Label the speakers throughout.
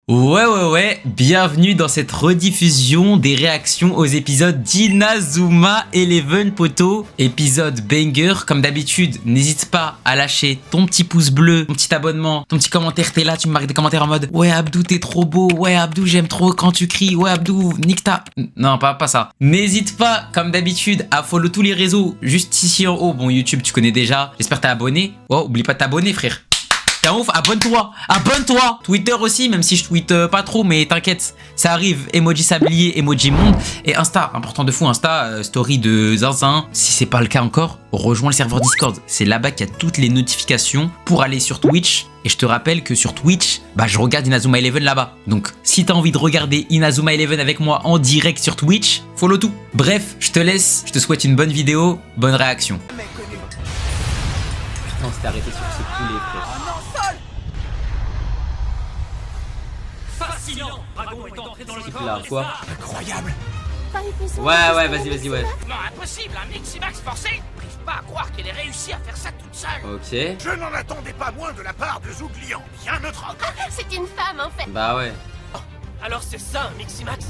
Speaker 1: Ouais, bienvenue dans cette rediffusion des réactions aux épisodes d'Inazuma Eleven, poto. Épisode banger, comme d'habitude, n'hésite pas à lâcher ton petit pouce bleu, ton petit abonnement, ton petit commentaire, t'es là, tu me marques des commentaires en mode « Ouais Abdou, t'es trop beau, ouais Abdou, j'aime trop quand tu cries, ouais Abdou, nique ta... » Non, pas ça. N'hésite pas, comme d'habitude, à follow tous les réseaux, juste ici en haut. Bon, YouTube, tu connais déjà, j'espère t'es abonné. Oh, oublie pas de t'abonner, frère. T'es ouf, abonne-toi. Twitter aussi, même si je tweete pas trop, mais t'inquiète, ça arrive. Emoji sablier, emoji monde. Et Insta, important de fou, Insta, story de Zinzin. Si c'est pas le cas encore, rejoins le serveur Discord. C'est là-bas qu'il y a toutes les notifications pour aller sur Twitch. Et je te rappelle que sur Twitch, je regarde Inazuma Eleven là-bas. Donc, si t'as envie de regarder Inazuma Eleven avec moi en direct sur Twitch, follow tout. Bref, je te laisse, je te souhaite une bonne vidéo, bonne réaction. Putain, on s'est arrêté sur ce poulet, frère.
Speaker 2: Fascinant! Dragon est entré dans le corps.
Speaker 1: Là, quoi?
Speaker 3: Incroyable!
Speaker 1: Ouais, vas-y, ouais.
Speaker 2: Non, impossible, un Miximax forcé! J'arrive pas à croire qu'elle ait réussi à faire ça toute seule!
Speaker 1: Ok.
Speaker 3: Je n'en attendais pas moins de la part de Zouglian, bien notre homme!
Speaker 4: C'est une femme en fait.
Speaker 1: Bah ouais.
Speaker 2: Alors c'est ça, un Miximax?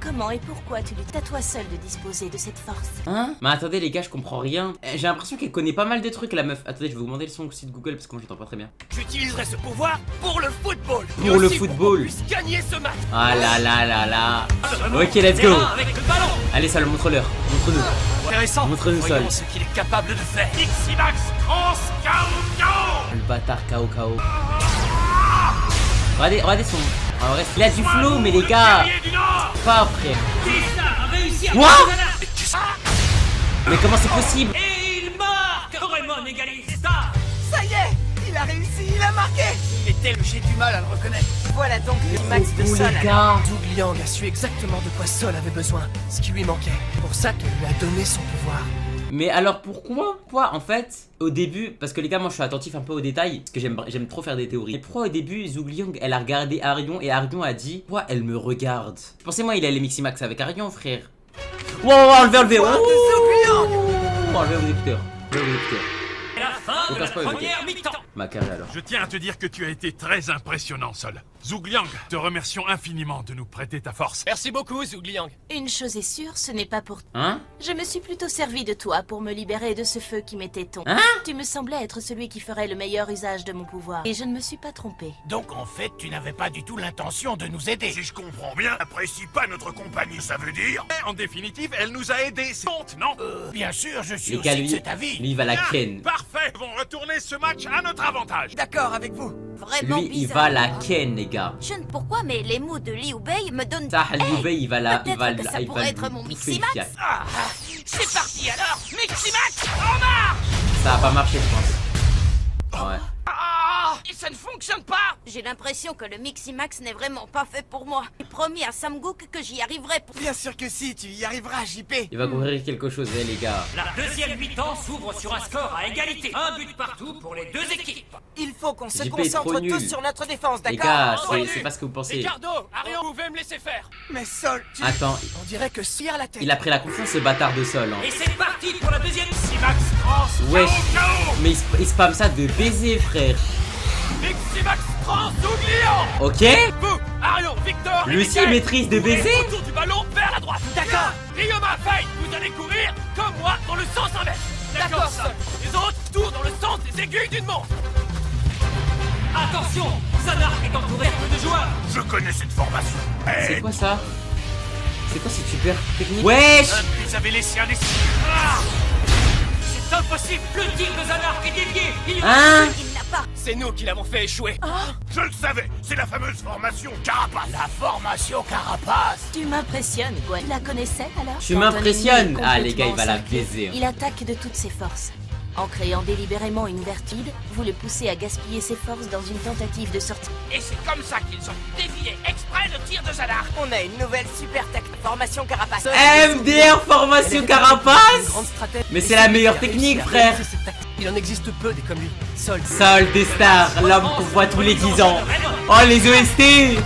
Speaker 4: Comment et pourquoi tu luttes à toi seul de disposer de cette force?
Speaker 1: Hein? Mais attendez les gars, je comprends rien. J'ai l'impression qu'elle connaît pas mal de trucs la meuf. Attendez, je vais vous demander le son aussi de Google parce que moi j'entends pas très bien.
Speaker 2: J'utiliserai ce pouvoir pour le football!
Speaker 1: Pour le football.
Speaker 2: Pour qu'on puisse gagner ce match!
Speaker 1: Ah là. Ok, let's go.
Speaker 2: Avec le ballon!
Speaker 1: Allez, ça le montre-leur. Montre-nous.
Speaker 2: Intéressant!
Speaker 1: Montre-nous
Speaker 2: Voyons
Speaker 1: ça.
Speaker 2: ce qu'il est capable de faire! Miximax trans KO!
Speaker 1: Le bâtard KO. Regardez son... En vrai, il a du flow, mais les gars... Pas frère. What? Mais comment c'est possible?
Speaker 2: Et il marque! Doraemon égalise ça!
Speaker 5: Ça y est, il a réussi, il a marqué.
Speaker 2: Il était le... J'ai du mal à le reconnaître.
Speaker 5: Voilà donc le max de
Speaker 1: Oh
Speaker 5: Sol.
Speaker 1: les gars.
Speaker 2: Zougliang a su exactement de quoi Sol avait besoin, ce qui lui manquait. Pour ça qu'elle lui a donné son pouvoir.
Speaker 1: Mais alors pourquoi en fait, au début, parce que les gars, moi je suis attentif un peu aux détails, parce que j'aime trop faire des théories. Et pourquoi au début, Zougliang, elle a regardé Arion et Arion a dit, pourquoi elle me regarde? Pensez-moi, il a les Miximax avec Arion, frère. Wow, enlever. Oh, enlever vos écouteurs.
Speaker 2: Et la fin de la première mi-temps.
Speaker 1: Ma carré alors.
Speaker 3: Je tiens à te dire que tu as été très impressionnant, Sol. Zougliang, te remercions infiniment de nous prêter ta force.
Speaker 2: Merci beaucoup, Zougliang.
Speaker 4: Une chose est sûre, ce n'est pas pour...
Speaker 1: Hein?
Speaker 4: Je me suis plutôt servi de toi pour me libérer de ce feu qui m'était ton.
Speaker 1: Hein?
Speaker 4: Tu me semblais être celui qui ferait le meilleur usage de mon pouvoir. Et je ne me suis pas trompée.
Speaker 3: Donc en fait, tu n'avais pas du tout l'intention de nous aider. Si je comprends bien, n'apprécie pas notre compagnie, ça veut dire... Et en définitive, elle nous a aidés, c'est honte, non? Bien sûr, je suis
Speaker 1: Les gars,
Speaker 3: aussi
Speaker 1: lui,
Speaker 3: de cet avis.
Speaker 1: il va la
Speaker 3: Bien,
Speaker 1: ken.
Speaker 3: Parfait, on va retourner ce match à notre avantage.
Speaker 5: D'accord avec vous.
Speaker 4: Vraiment
Speaker 1: Lui, il
Speaker 4: bizarre.
Speaker 1: va la ken, les gars.
Speaker 4: Je ne sais pourquoi, mais les mots de Liu Bei me donnent...
Speaker 1: Ça, Liu Bei, il va la...
Speaker 4: peut-être que ça pourrait être mon
Speaker 1: bouffer le
Speaker 4: Miximax.
Speaker 1: fiac.
Speaker 2: Ah, c'est parti alors, Miximax, en marche!
Speaker 1: Ça a pas marché, je pense. Ouais.
Speaker 2: Ah, et ça ne fonctionne pas!
Speaker 4: J'ai l'impression que le Miximax n'est vraiment pas fait pour moi. J'ai promis à Samgook que j'y arriverai pour...
Speaker 5: Bien sûr que si, tu y arriveras, JP.
Speaker 1: Il va couvrir quelque chose, les gars.
Speaker 2: La deuxième mi-temps s'ouvre sur un score à égalité. Un but partout pour les deux équipes.
Speaker 5: Il faut qu'on se
Speaker 1: JP est trop
Speaker 5: concentre
Speaker 1: nul.
Speaker 5: tous sur notre défense,
Speaker 1: Les gars,
Speaker 5: d'accord?
Speaker 1: c'est pas ce que vous pensez.
Speaker 2: Ricardo, Arion, vous pouvez me laisser faire.
Speaker 5: Mais Sol, tu...
Speaker 1: Attends,
Speaker 5: On dirait que si à la tête.
Speaker 1: il a pris la confiance, ce bâtard de sol. Hein.
Speaker 2: Et c'est parti pour la deuxième. Miximax trans
Speaker 1: Wesh,
Speaker 2: KO.
Speaker 1: mais il spamme ça de baiser, frère.
Speaker 2: Miximax trans Zougliang.
Speaker 1: Ok?
Speaker 2: Vous, Arion, Victor,
Speaker 1: Lui aussi, il maîtrise de baiser?
Speaker 2: Autour du ballon vers la droite. D'accord. Ryoma, Faye, vous allez courir comme moi dans le sens inverse. D'accord, Sol. Les autres, tout dans le sens des aiguilles d'une montre. Attention, Zanar est entouré de joueurs.
Speaker 3: Je connais cette formation.
Speaker 1: C'est quoi ça? C'est quoi cette super technique? Wesh!
Speaker 3: Vous avez laissé un esprit.
Speaker 2: Ah, c'est impossible. Le tir de Zanar est dévié.
Speaker 1: Hein?
Speaker 4: Il n'a pas...
Speaker 2: C'est nous qui l'avons fait échouer.
Speaker 3: Je le savais, c'est la fameuse formation Carapace. La formation Carapace.
Speaker 4: Tu m'impressionnes, Gwen. Tu la connaissais alors?
Speaker 1: Tu
Speaker 4: Quand
Speaker 1: m'impressionnes.
Speaker 4: un ennemi est
Speaker 1: Ah, les gars, il va la
Speaker 4: complètement
Speaker 1: baiser. Hein.
Speaker 4: Il attaque de toutes ses forces. En créant délibérément une ouverture, vous le poussez à gaspiller ses forces dans une tentative de sortie.
Speaker 2: Et c'est comme ça qu'ils ont dévié exprès le tir de Zanar.
Speaker 5: On a une nouvelle super tactique. Formation Carapace.
Speaker 1: MDR formation carapace!
Speaker 2: Grande stratège.
Speaker 1: Mais c'est la meilleure technique, frère!
Speaker 2: Il en existe peu des comme lui. Sol.
Speaker 1: Sol des stars, l'homme qu'on voit tous les 10 ans. Oh, les OST!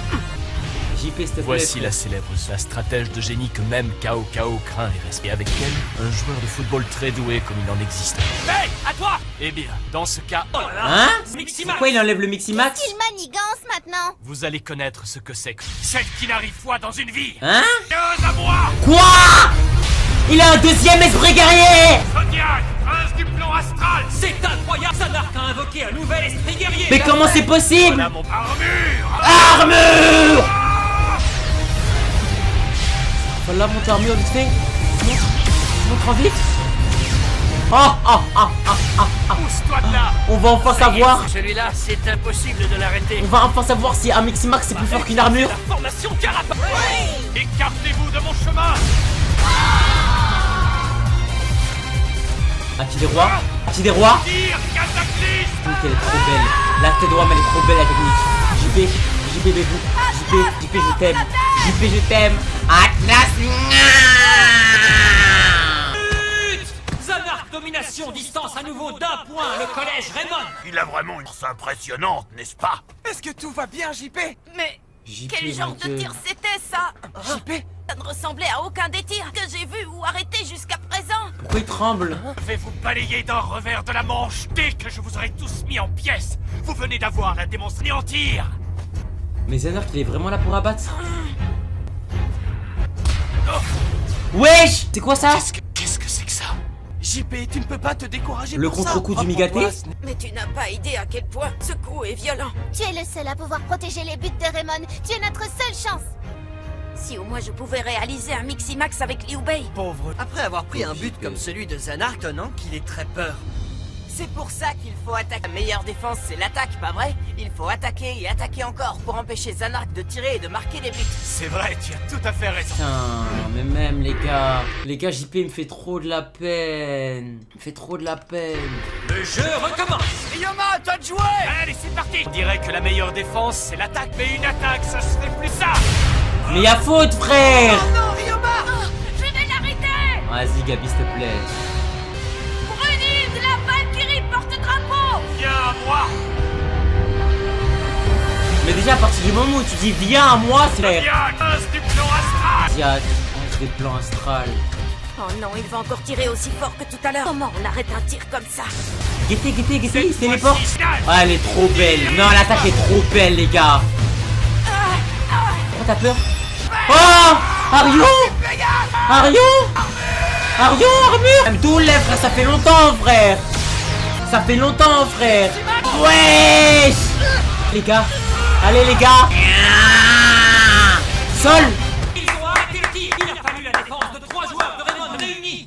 Speaker 1: JP, s'il te plaît.
Speaker 2: Voici la célèbre, la stratège de génie que même Cao craint et respecte. Et avec elle, un joueur de football très doué comme il en existe.
Speaker 3: Hey, à toi!
Speaker 2: Eh bien, dans ce cas, oh là là,
Speaker 1: Hein?
Speaker 2: Miximax,
Speaker 1: Pourquoi il enlève le Miximax?
Speaker 6: Il manigance maintenant.
Speaker 2: vous allez connaître ce que c'est que...
Speaker 3: Celle qui n'arrive fois dans une vie!
Speaker 1: Hein?
Speaker 3: Viens à moi!
Speaker 1: Quoi? Il a un deuxième esprit guerrier!
Speaker 3: Zodiac, prince du plan astral!
Speaker 2: C'est incroyable! Zanark a invoqué un nouvel esprit guerrier!
Speaker 1: Mais comment c'est possible?
Speaker 2: Voilà mon...
Speaker 3: Armure!
Speaker 1: Armure! Voilà, monte armure vite fait. Montre en vite.
Speaker 3: Pousse-toi de là!
Speaker 1: On va enfin savoir.
Speaker 2: Celui-là, c'est impossible de l'arrêter.
Speaker 1: On va enfin savoir si un Miximax c'est plus fort qu'une armure.
Speaker 2: La formation carapace!
Speaker 3: Écartez-vous de mon chemin!
Speaker 1: Qui des rois? Qui des rois?
Speaker 3: Tire, cataclysme!
Speaker 1: Elle est trop belle. La tête de roi, mais elle est trop belle la technique. JP bébou. JP je t'aime. JP je t'aime. Atlas.
Speaker 2: Zanark domination, distance à nouveau d'un point, le collège Raymond!
Speaker 3: Il a vraiment une force impressionnante, n'est-ce pas?
Speaker 5: Est-ce que tout va bien, JP?
Speaker 4: Mais
Speaker 1: JP,
Speaker 4: quel genre de tir c'était ça?
Speaker 5: JP?
Speaker 4: Ça ne ressemblait à aucun des tirs que j'ai vus ou arrêtés jusqu'à présent.
Speaker 1: Pourquoi il tremble?
Speaker 3: Je vais vous balayer d'un revers de la manche dès que je vous aurai tous mis en pièces. Vous venez d'avoir la démonstration en tir.
Speaker 1: Mais Zanark il est vraiment là pour abattre. Wesh! C'est quoi ça?
Speaker 3: Qu'est-ce que c'est que ça?
Speaker 5: JP, tu ne peux pas te décourager
Speaker 1: Le
Speaker 5: pour ça.
Speaker 1: contre-coup du Migaté?
Speaker 5: Reprends-toi,
Speaker 4: Mais tu n'as pas idée à quel point ce coup est violent.
Speaker 6: Tu es le seul à pouvoir protéger les buts de Raymond. Tu es notre seule chance.
Speaker 4: Si au moins je pouvais réaliser un Miximax avec Liu Bei.
Speaker 5: pauvre.
Speaker 7: Après avoir pris un but comme celui de Zanark, non, qu'il ait très peur.
Speaker 4: C'est pour ça qu'il faut attaquer. La meilleure défense, c'est l'attaque, pas vrai? Il faut attaquer et attaquer encore pour empêcher Zanark de tirer et de marquer des buts.
Speaker 3: C'est vrai, tu as tout à fait raison.
Speaker 1: Putain, mais même les gars, JP il me fait trop de la peine. Il me fait trop de la peine.
Speaker 2: Le jeu recommence!
Speaker 5: Ryoma, à toi de jouer!
Speaker 3: Allez, c'est parti. On dirait que la meilleure défense, c'est l'attaque. Mais une attaque, ça serait plus ça.
Speaker 1: Mais y'a faute, frère!
Speaker 5: Non, Ryoma!
Speaker 6: Je vais l'arrêter.
Speaker 1: Vas-y, Gabi, s'il te plaît.
Speaker 6: Brunhilde, la Valkyrie porte-drapeau.
Speaker 3: Viens à moi.
Speaker 1: Mais déjà, à partir du moment où tu dis viens à moi, c'est frère.
Speaker 3: Viens, prince du plan astral.
Speaker 1: Zodiac, des plans astral.
Speaker 4: Oh non, il va encore tirer aussi fort que tout à l'heure. Comment on arrête un tir comme ça?
Speaker 1: Guettez, il
Speaker 3: Cette
Speaker 1: téléporte.
Speaker 3: fois-ci, finale.
Speaker 1: Ah, elle est trop belle. Non, l'attaque est trop belle, les gars. Pourquoi t'as peur? Oh! Arion! Armure! D'où lève, frère, ça fait longtemps, frère. Wesh! Les gars. Allez, les gars. Sol!
Speaker 2: Ils ont arrêté le tir! Il a fallu la défense de 3 joueurs de Raymond réunis!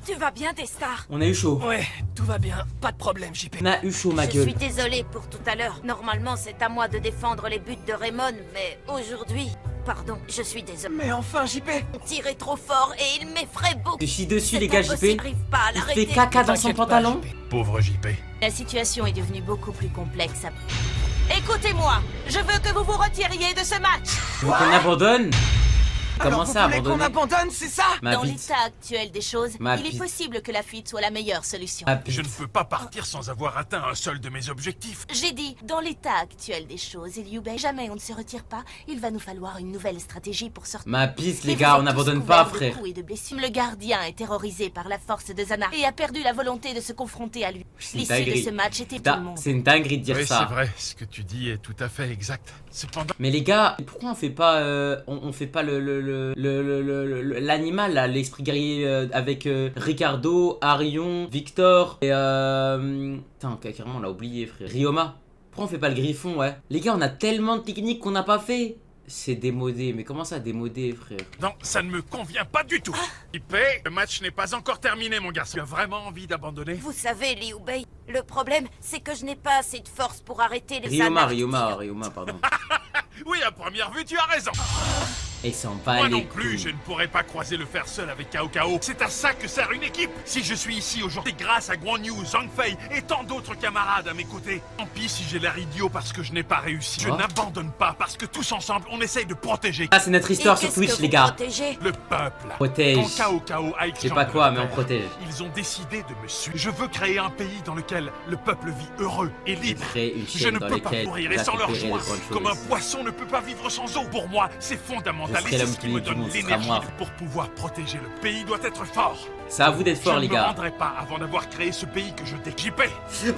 Speaker 4: Tu vas bien, Destar?
Speaker 1: On a eu chaud.
Speaker 5: Ouais, tout va bien. Pas de problème, JP.
Speaker 1: On a eu chaud, ma
Speaker 4: Je
Speaker 1: gueule.
Speaker 4: suis désolée pour tout à l'heure. Normalement, c'est à moi de défendre les buts de Raymond, mais aujourd'hui... Pardon, je suis désolée.
Speaker 5: Mais enfin, JP!
Speaker 4: Mon tir est trop fort et il m'effraie beaucoup.
Speaker 1: Je suis dessus,
Speaker 4: C'est
Speaker 1: les gars,
Speaker 4: impossible,
Speaker 1: JP.
Speaker 4: j'arrive pas à
Speaker 1: Il
Speaker 4: l'arrêter.
Speaker 1: fait caca dans son
Speaker 5: T'inquiète pas,
Speaker 1: pantalon.
Speaker 5: JP.
Speaker 3: Pauvre JP.
Speaker 4: La situation est devenue beaucoup plus complexe. Écoutez-moi, je veux que vous vous retiriez de ce match.
Speaker 1: Donc on abandonne. Comment
Speaker 5: Alors,
Speaker 1: ça,
Speaker 5: vous voulez qu'on
Speaker 1: abandonner?
Speaker 5: abandonne, c'est ça?
Speaker 1: Ma
Speaker 4: Dans
Speaker 1: bite.
Speaker 4: l'état actuel des choses,
Speaker 1: Ma
Speaker 4: il est
Speaker 1: bite.
Speaker 4: possible que la fuite soit la meilleure solution.
Speaker 1: Ma
Speaker 3: Je
Speaker 1: bite.
Speaker 3: ne peux pas partir sans avoir atteint un seul de mes objectifs.
Speaker 4: J'ai dit, dans l'état actuel des choses, et Liu Bei, jamais on ne se retire pas. Il va nous falloir une nouvelle stratégie pour sortir.
Speaker 1: Ma piste,
Speaker 4: Et
Speaker 1: les
Speaker 4: vous
Speaker 1: gars,
Speaker 4: êtes
Speaker 1: on
Speaker 4: tous
Speaker 1: n'abandonne pas,
Speaker 4: couverts de
Speaker 1: frère.
Speaker 4: coups et de blessures. Le gardien est terrorisé par la force de Zanark et a perdu la volonté de se confronter à lui.
Speaker 1: C'est une
Speaker 4: L'issue de
Speaker 1: dinguerie.
Speaker 4: ce match était tout le monde.
Speaker 1: C'est une dinguerie de dire
Speaker 3: Oui,
Speaker 1: ça.
Speaker 3: c'est vrai. Ce que tu dis est tout à fait exact. Cependant,
Speaker 1: Mais les gars, pourquoi on fait pas, on fait pas l'animal là, l'esprit guerrier avec Ricardo, Arion, Victor et putain, carrément on l'a oublié, frère. Ryoma. Pourquoi on fait pas le griffon, ouais? Les gars, on a tellement de techniques qu'on n'a pas fait. C'est démodé, mais comment ça démodé, frère?
Speaker 3: non, ça ne me convient pas du tout. JP, le match n'est pas encore terminé, mon garçon. Tu as vraiment envie d'abandonner?
Speaker 4: Vous savez, Liu Bei, le problème, c'est que je n'ai pas assez de force pour arrêter les
Speaker 1: Ryoma,
Speaker 4: Zanark.
Speaker 1: Ryoma, pardon.
Speaker 3: Oui, à première vue, tu as raison.
Speaker 1: Et s'en bat
Speaker 3: Moi
Speaker 1: les
Speaker 3: non plus,
Speaker 1: couilles.
Speaker 3: je ne pourrais pas croiser le fer seul avec Cao Cao. C'est à ça que sert une équipe. Si je suis ici aujourd'hui, c'est grâce à Guan Yu, Zhang Fei et tant d'autres camarades à mes côtés. Tant pis si j'ai l'air idiot parce que je n'ai pas réussi. Je n'abandonne pas parce que tous ensemble, on essaye de protéger
Speaker 1: Ah, c'est notre histoire sur Twitch, les gars.
Speaker 3: le peuple.
Speaker 1: Protège.
Speaker 3: Quand Cao Cao a
Speaker 1: Je sais pas quoi, mais on protège.
Speaker 3: Ils ont décidé de me suivre. Je veux créer un pays dans lequel le peuple vit heureux et libre.
Speaker 1: Créer une
Speaker 3: Je
Speaker 1: chaîne
Speaker 3: ne
Speaker 1: dans
Speaker 3: peux pas
Speaker 1: laquelle
Speaker 3: mourir
Speaker 1: vous
Speaker 3: et sans leur
Speaker 1: accompagnerez
Speaker 3: joie.
Speaker 1: les bonnes
Speaker 3: Comme un
Speaker 1: choses.
Speaker 3: poisson ne peut pas vivre sans eau. Pour moi, c'est fondamental.
Speaker 1: Je
Speaker 3: Et
Speaker 1: serai
Speaker 3: c'est
Speaker 1: l'homme
Speaker 3: ce qui
Speaker 1: plus
Speaker 3: me
Speaker 1: libre du
Speaker 3: donne
Speaker 1: monde, ce sera
Speaker 3: l'énergie
Speaker 1: moi.
Speaker 3: pour pouvoir protéger le pays. Doit être fort.
Speaker 1: C'est à vous d'être fort,
Speaker 3: je
Speaker 1: les
Speaker 3: ne me
Speaker 1: gars.
Speaker 3: rendrai pas avant d'avoir créé ce pays que je JP.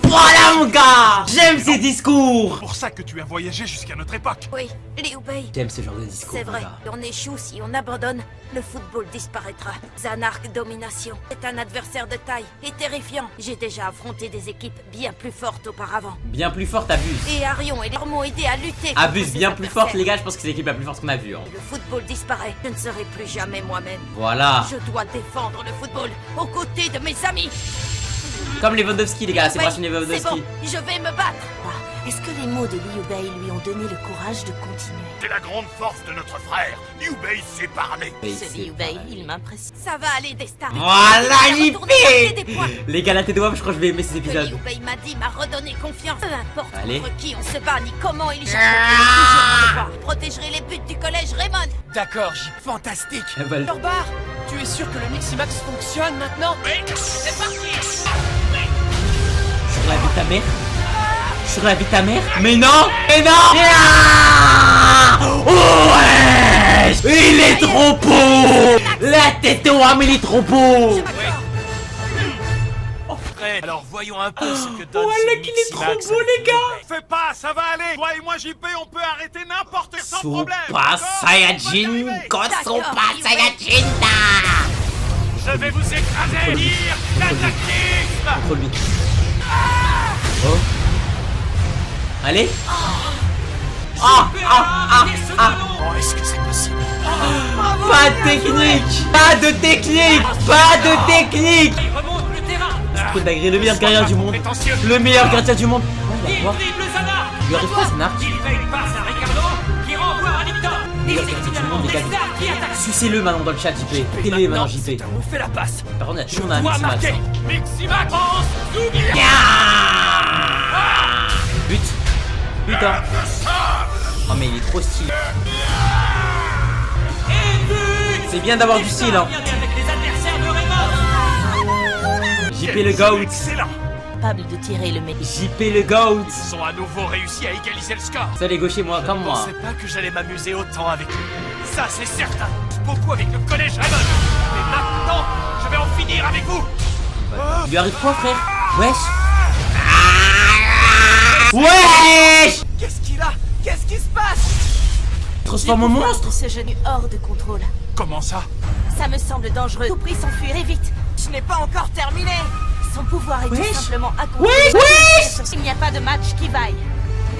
Speaker 1: Voilà, mon gars. J'aime ces discours.
Speaker 3: Pour ça que tu as voyagé jusqu'à notre époque.
Speaker 4: Oui, Liu Bei.
Speaker 1: J'aime ce genre de discours,
Speaker 4: C'est
Speaker 1: mon
Speaker 4: vrai,
Speaker 1: gars.
Speaker 4: on échoue si on abandonne, le football disparaîtra. Zanark Domination est un adversaire de taille et terrifiant. J'ai déjà affronté des équipes bien plus fortes auparavant.
Speaker 1: Bien plus forte, Abuse.
Speaker 4: Et Arion et les m'ont aidé à lutter.
Speaker 1: Abuse
Speaker 4: contre
Speaker 1: bien
Speaker 4: ces
Speaker 1: plus forte,
Speaker 4: adversaires.
Speaker 1: les gars. Je pense que c'est l'équipe la plus forte qu'on a vue. Hein.
Speaker 4: Le football disparaît. Je ne serai plus jamais moi-même.
Speaker 1: Voilà.
Speaker 4: Je dois défendre le football aux côtés de mes amis.
Speaker 1: Comme Lewandowski, les gars. La
Speaker 4: Oui,
Speaker 1: séparation de
Speaker 4: c'est
Speaker 1: Lewandowski.
Speaker 4: bon, je vais me battre. Est-ce que les mots de Liu Bei lui ont donné le courage de continuer?
Speaker 3: C'est la grande force de notre frère. Liu Bei sait parler.
Speaker 1: Oui,
Speaker 4: Ce
Speaker 1: c'est
Speaker 4: Liu Bei,
Speaker 1: pareil.
Speaker 4: il m'impressionne. Ça va aller des stars.
Speaker 1: Voilà,
Speaker 4: Je vais
Speaker 1: j'y
Speaker 4: retourner marquer
Speaker 1: fais.
Speaker 4: des points.
Speaker 1: Les gars, la tête de WAP, je crois que je vais aimer ces
Speaker 4: Ce
Speaker 1: épisodes.
Speaker 4: Liu Bei m'a dit m'a redonné confiance. Peu importe
Speaker 1: Allez.
Speaker 4: contre qui on se bat ni comment il cherche toujours Je protégerai les buts du collège Raymond.
Speaker 5: D'accord, J. Fantastique.
Speaker 1: Eh ben,
Speaker 5: Lorbar, tu es sûr que le Miximax fonctionne maintenant?
Speaker 2: Oui, c'est parti.
Speaker 1: sur la vie de ta mère. Sur la vie de ta mère. Mais non. Mais non. Ah ouais. Il est trop beau. La tête de WAP, il est trop beau.
Speaker 5: Alors voyons un peu ce que donne
Speaker 1: Voilà
Speaker 5: ce
Speaker 1: qu'il est trop
Speaker 5: Miximax
Speaker 1: beau,
Speaker 5: avec
Speaker 1: les gars.
Speaker 5: Liu Bei.
Speaker 3: Fais pas, ça va aller. Toi et moi, JP, on peut arrêter n'importe quoi sans problème.
Speaker 1: Super
Speaker 3: d'accord?
Speaker 1: Saiyajin.
Speaker 3: On va y arriver.
Speaker 1: Super Saiyajin.
Speaker 2: Je vais vous écraser. Dire l'attaquisme.
Speaker 1: Contre lui. Oh. Allez. Ah.
Speaker 5: Oh, est-ce que c'est possible?
Speaker 1: Pas de technique. Pas de technique. Pas de technique.
Speaker 2: Il remonte le terrain.
Speaker 1: Sprint d'agréer le meilleur gardien du monde.
Speaker 2: Prétentieux.
Speaker 1: Le meilleur gardien du monde.
Speaker 2: Il
Speaker 1: Quoi
Speaker 2: dribble Zanark.
Speaker 1: Il lui arrive quoi, Zanark?
Speaker 2: Il fait une passe à Ricardo qui renvoie à Victor. Et
Speaker 1: Meilleur
Speaker 2: c'est
Speaker 1: gardien du
Speaker 2: finalement
Speaker 1: monde, les gars.
Speaker 2: Destar qui attaque.
Speaker 1: Sucez-le maintenant dans le chat, JP. Télé maintenant, JP.
Speaker 5: c'est on fait la passe.
Speaker 1: Par contre, il y a tout le monde à un
Speaker 5: Dois
Speaker 1: Miximax.
Speaker 5: marquer.
Speaker 2: Miximax pense. Zoubia.
Speaker 1: But. Putain. Oh, mais il est trop stylé.
Speaker 2: Et but.
Speaker 1: C'est bien d'avoir du style, hein.
Speaker 2: Destar vient avec les adversaires de Raymond.
Speaker 1: JP le GOAT.
Speaker 3: Excellent.
Speaker 4: Capable de tirer le meilleur.
Speaker 1: JP le GOAT.
Speaker 3: Ils ont à nouveau réussi à égaliser le score.
Speaker 1: Ça, les gauchers, moi, comme
Speaker 5: Je
Speaker 1: moi.
Speaker 5: pensais pas que j'allais m'amuser autant avec lui.
Speaker 2: Ça, c'est certain. Beaucoup avec le collège Raymond. Et maintenant, je vais en finir avec vous.
Speaker 1: Il lui arrive quoi, frère? Wesh. Wesh.
Speaker 5: Qu'est-ce qu'il a? Qu'est-ce qui se passe?
Speaker 1: Transforme en monstre.
Speaker 4: Ce genou hors de contrôle.
Speaker 3: Comment ça?
Speaker 4: Ça me semble dangereux. Tout prix s'enfuir et vite. Je n'ai pas encore terminé. Son pouvoir est tout
Speaker 1: Wesh.
Speaker 4: simplement incompris. Il n'y a pas de match qui vaille.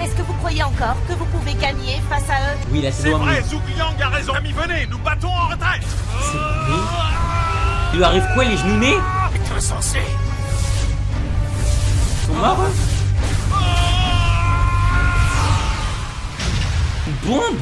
Speaker 4: Est-ce que vous croyez encore que vous pouvez gagner face à eux?
Speaker 1: Oui, là, c'est
Speaker 3: C'est
Speaker 1: loin.
Speaker 3: vrai, Zhou Liang a raison. Amis, venez, nous battons en retraite.
Speaker 1: C'est vrai. Il lui arrive quoi, les genoux nés?
Speaker 5: T'es insensé.
Speaker 1: Ils sont morts, eux? Une bombe?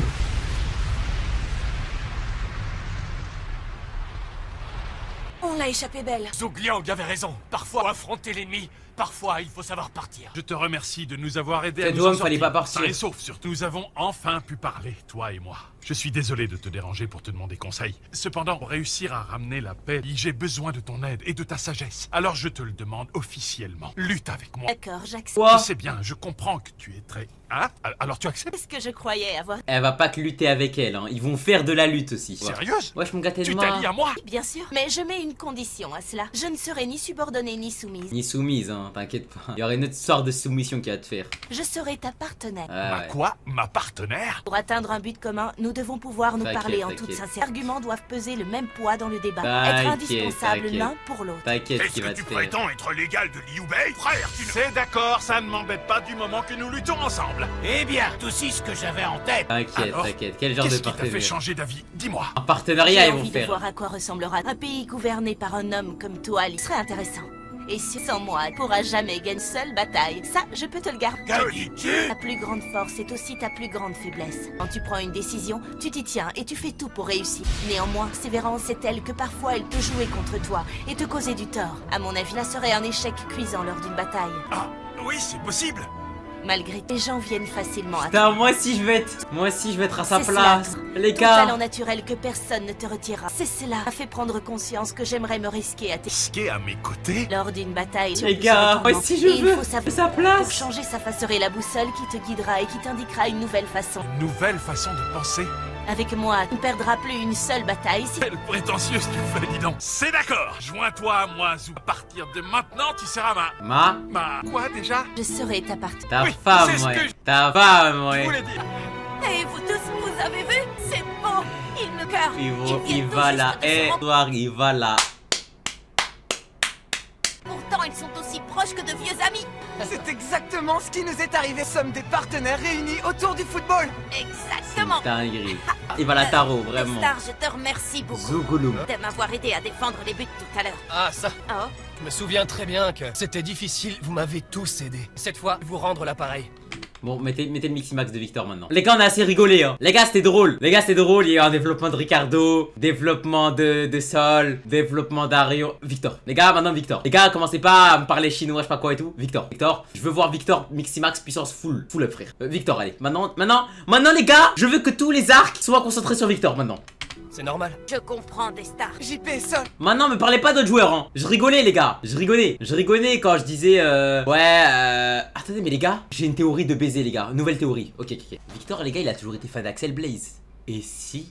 Speaker 4: On l'a échappé belle.
Speaker 5: Zhou Liang avait raison. Parfois, affronter l'ennemi. Parfois, il faut savoir partir.
Speaker 3: Je te remercie de nous avoir aidés à
Speaker 1: Cette
Speaker 3: nous
Speaker 1: voix
Speaker 3: en
Speaker 1: me fallait
Speaker 3: sortir.
Speaker 1: pas partir.
Speaker 3: Sains et saufs, surtout. Nous avons enfin pu parler, toi et moi. Je suis désolé de te déranger pour te demander conseil. Cependant, pour réussir à ramener la paix, j'ai besoin de ton aide et de ta sagesse. Alors je te le demande officiellement. Lutte avec moi.
Speaker 4: D'accord, j'accepte.
Speaker 1: Quoi?
Speaker 3: Je sais bien, je comprends que tu es très... Hein? Alors tu acceptes?
Speaker 4: Est-ce que je croyais avoir...
Speaker 1: Elle va pas que lutter avec elle, hein. Ils vont faire de la lutte aussi.
Speaker 3: Sérieuse?
Speaker 1: Wesh, mon gars,
Speaker 3: Tu
Speaker 1: tellement.
Speaker 3: t'allies à moi?
Speaker 4: Bien sûr, mais je mets une condition à cela. Je ne serai ni subordonnée ni soumise.
Speaker 1: Ni soumise, hein, t'inquiète pas. Il y aurait une autre sorte de soumission qui va te faire.
Speaker 4: Je serai ta partenaire.
Speaker 1: Ah,
Speaker 3: Ma
Speaker 1: ouais.
Speaker 3: quoi? Ma partenaire?
Speaker 4: Pour atteindre un but commun, nous devons pouvoir nous
Speaker 1: T'inquiète,
Speaker 4: parler en
Speaker 1: t'inquiète.
Speaker 4: toute sincérité. Les arguments doivent peser le même poids dans le débat.
Speaker 1: T'inquiète,
Speaker 4: Être indispensables
Speaker 1: t'inquiète.
Speaker 4: l'un pour l'autre.
Speaker 1: T'inquiète, ce
Speaker 3: Est-ce
Speaker 1: qui
Speaker 3: que
Speaker 1: va
Speaker 3: tu
Speaker 1: te faire.
Speaker 3: prétends être l'égal de Liu Bei? Frère, tu ne... C'est d'accord, ça ne m'embête pas du moment que nous luttons ensemble.
Speaker 5: Eh bien, tout aussi ce que j'avais en tête.
Speaker 1: T'inquiète,
Speaker 3: Alors,
Speaker 1: t'inquiète. Quel genre de
Speaker 3: Qu'est-ce qui t'a fait
Speaker 1: partenaire?
Speaker 3: changer d'avis? Dis-moi.
Speaker 1: Un partenariat,
Speaker 4: J'ai
Speaker 1: ils vont
Speaker 4: envie de
Speaker 1: faire.
Speaker 4: voir à quoi ressemblera un pays gouverné par un homme comme toi, Ali. Ce serait intéressant.
Speaker 8: Et sans moi, tu pourras jamais gagner une seule bataille. Ça, je peux te le garantir. Ta plus grande force est aussi ta plus grande faiblesse. Quand tu prends une décision, tu t'y tiens et tu fais tout pour réussir. Néanmoins, persévérance est telle que parfois elle peut jouer contre toi et te causer du tort. À mon avis, là serait un échec cuisant lors d'une bataille.
Speaker 3: Ah, oui, c'est possible.
Speaker 8: Malgré les gens viennent facilement à
Speaker 1: Putain, moi aussi je vais être à sa
Speaker 8: C'est
Speaker 1: place.
Speaker 8: cela,
Speaker 1: Les
Speaker 8: ton
Speaker 1: gars.
Speaker 8: talent naturel que personne ne te retirera. C'est cela m'a fait prendre conscience que j'aimerais me risquer à tes...
Speaker 3: Skier à mes côtés.
Speaker 8: Lors d'une bataille...
Speaker 1: Les gars, moi aussi je
Speaker 8: Et il
Speaker 1: veux
Speaker 8: faut savoir-
Speaker 1: sa
Speaker 8: Pour
Speaker 1: place.
Speaker 8: changer, ça serait la boussole qui te guidera et qui t'indiquera une nouvelle façon.
Speaker 3: Une nouvelle façon de penser.
Speaker 8: Avec moi, tu ne perdras plus une seule bataille si...
Speaker 3: Quelle prétentieuse tu fais, dis donc. C'est d'accord. Joins-toi à moi, Zou. À partir de maintenant, tu seras ma... Quoi, déjà?
Speaker 8: Je serai ta partie.
Speaker 1: Ta
Speaker 3: Oui,
Speaker 1: femme,
Speaker 3: c'est ce
Speaker 1: ouais.
Speaker 3: que je-
Speaker 1: Ta femme,
Speaker 3: Je
Speaker 1: ouais.
Speaker 3: voulais dire.
Speaker 4: Et vous tous, vous avez vu? C'est beau. Il me cœur.
Speaker 1: Il va là, Edouard, il va là.
Speaker 4: Pourtant, ils sont aussi proches que de vieux amis.
Speaker 7: C'est exactement ce qui nous est arrivé. Nous sommes des partenaires réunis autour du football.
Speaker 4: Exactement.
Speaker 1: Dinguerie. Il va la tarot, vraiment.
Speaker 4: Star, je te remercie beaucoup
Speaker 1: Zougoulou.
Speaker 4: de m'avoir aidé à défendre les buts tout à l'heure.
Speaker 5: Ah, ça.
Speaker 4: Oh,
Speaker 5: Je me souviens très bien que c'était difficile, vous m'avez tous aidé. Cette fois, vous rendre l'appareil.
Speaker 1: Bon, mettez le Miximax de Victor maintenant. Les gars, on a assez rigolé, hein. Les gars, c'était drôle. Il y a eu un développement de Ricardo, développement de Sol, développement d'Arion. Victor. Les gars, maintenant Victor. Les gars, commencez pas à me parler chinois, je sais pas quoi et tout. Victor. Je veux voir Victor Miximax puissance full up, frère. Victor, allez. Maintenant, les gars, je veux que tous les arcs soient concentrés sur Victor maintenant.
Speaker 5: C'est normal.
Speaker 4: je comprends des stars.
Speaker 7: JP et Sol.
Speaker 1: Maintenant, me parlez pas d'autres joueurs, hein. Je rigolais, les gars. Je rigolais quand je disais, Attendez, mais les gars, j'ai une théorie de baiser, les gars. Nouvelle théorie. Ok. Victor, les gars, il a toujours été fan d'Axel Blaze. Et si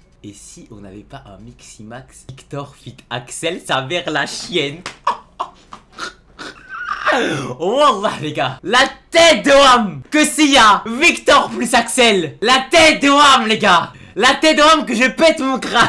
Speaker 1: on n'avait pas un Miximax Victor fit Axel, ça s'avère la chienne. Oh là, les gars. La tête de Wam. Que s'il y a Victor plus Axel. La tête de Wam, les gars. La tête de Wam que je pète mon crâne.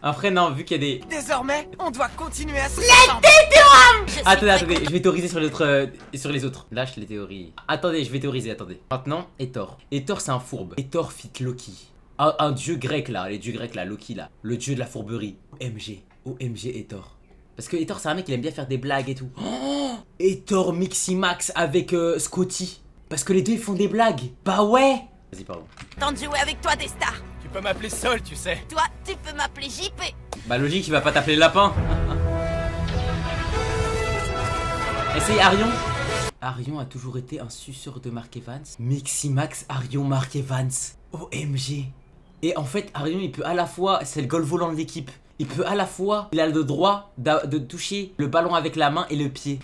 Speaker 1: Après, non, vu qu'il y a des...
Speaker 7: Désormais, on doit continuer à se
Speaker 4: Je suis
Speaker 1: Attendez, je vais théoriser sur les autres. Lâche les théories. Attendez, je vais théoriser, attendez. Maintenant, Hétor. Hétor, c'est un fourbe. Hétor fit Loki. Un dieu grec là, les dieux grecs là, Loki là. Le dieu de la fourberie. OMG Hétor. Parce que Hétor, c'est un mec, il aime bien faire des blagues et tout. Oh, Hétor Miximax avec Scotty. Parce que les deux, ils font des blagues. Bah ouais. Vas-y, pardon.
Speaker 4: content de jouer avec toi, des stars.
Speaker 5: Tu peux m'appeler Sol, tu sais.
Speaker 4: Toi, tu peux m'appeler JP.
Speaker 1: Bah logique, il va pas t'appeler lapin. Essaye Arion. Arion a toujours été un suceur de Mark Evans. Miximax, Arion, Mark Evans. OMG. Et en fait, Arion, il peut à la fois, c'est le goal volant de l'équipe. Il peut à la fois, il a le droit de toucher le ballon avec la main et le pied.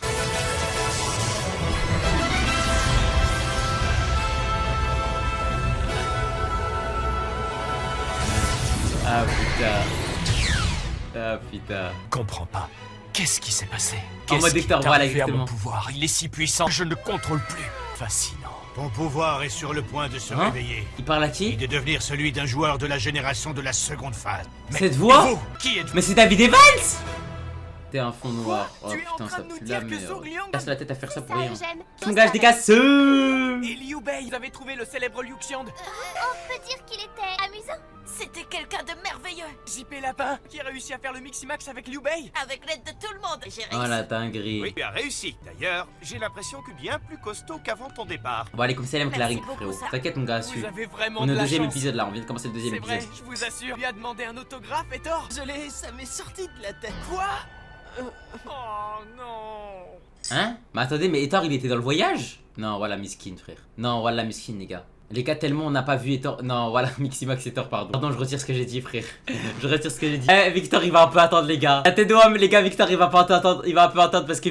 Speaker 1: Ah putain.
Speaker 5: Comprends pas. Qu'est-ce qui s'est passé?
Speaker 1: En mode Hector, voilà, exactement.
Speaker 5: Mon pouvoir, il est si puissant, je ne contrôle plus. Fascinant.
Speaker 9: Ton pouvoir est sur le point de se réveiller.
Speaker 1: Il parle à
Speaker 9: Et
Speaker 1: qui?
Speaker 9: de devenir celui d'un joueur de la génération de la seconde phase.
Speaker 1: Cette voix?
Speaker 9: Vous, qui êtes-vous?
Speaker 1: Mais c'est David Evans! T'es un fond noir. Oh
Speaker 7: Tu es en
Speaker 1: putain,
Speaker 7: train
Speaker 1: ça
Speaker 7: de nous
Speaker 1: pue
Speaker 7: dire
Speaker 1: la
Speaker 7: que
Speaker 1: merde.
Speaker 7: Zhou Liang
Speaker 1: Casse la tête à faire ça pour rien.
Speaker 6: Eugène.
Speaker 1: Son gage des casses.
Speaker 7: Et Liu Bei, vous avez trouvé le célèbre Liu Xian.
Speaker 6: On peut dire qu'il était amusant.
Speaker 4: C'était quelqu'un de merveilleux.
Speaker 7: JP Lapin, qui a réussi à faire le Miximax avec Liu Bei.
Speaker 4: Avec l'aide de tout le monde, j'ai
Speaker 1: Oh
Speaker 4: réussi.
Speaker 1: la dinguerie.
Speaker 9: Oui, tu as réussi. D'ailleurs, j'ai l'impression que bien plus costaud qu'avant ton départ.
Speaker 1: Bon allez, comme ça,
Speaker 4: Merci
Speaker 1: Claric,
Speaker 4: beaucoup,
Speaker 1: frérot.
Speaker 4: ça.
Speaker 1: T'inquiète mon gars,
Speaker 7: Vous
Speaker 1: su.
Speaker 7: avez vraiment
Speaker 1: On est
Speaker 7: de
Speaker 1: au
Speaker 7: la
Speaker 1: deuxième
Speaker 7: chance.
Speaker 1: épisode là, on vient de commencer le deuxième
Speaker 7: C'est vrai,
Speaker 1: épisode.
Speaker 7: je vous assure. Lui a demandé un autographe, Hétor. Je l'ai, ça m'est sorti de la tête. Quoi? Oh non.
Speaker 1: Hein? Mais attendez, mais Hétor il était dans le voyage? Non, voilà Miskin, frère. Non, voilà Miskin, les gars. Les gars, tellement on n'a pas vu Hétor. Non, voilà, Miximax Hétor, pardon. Pardon, je retire ce que j'ai dit, frère. Je retire ce que j'ai dit. Eh, Victor, il va un peu attendre, les gars. La tête de homme, les gars, Victor, il va pas attendre. Il va un peu attendre parce que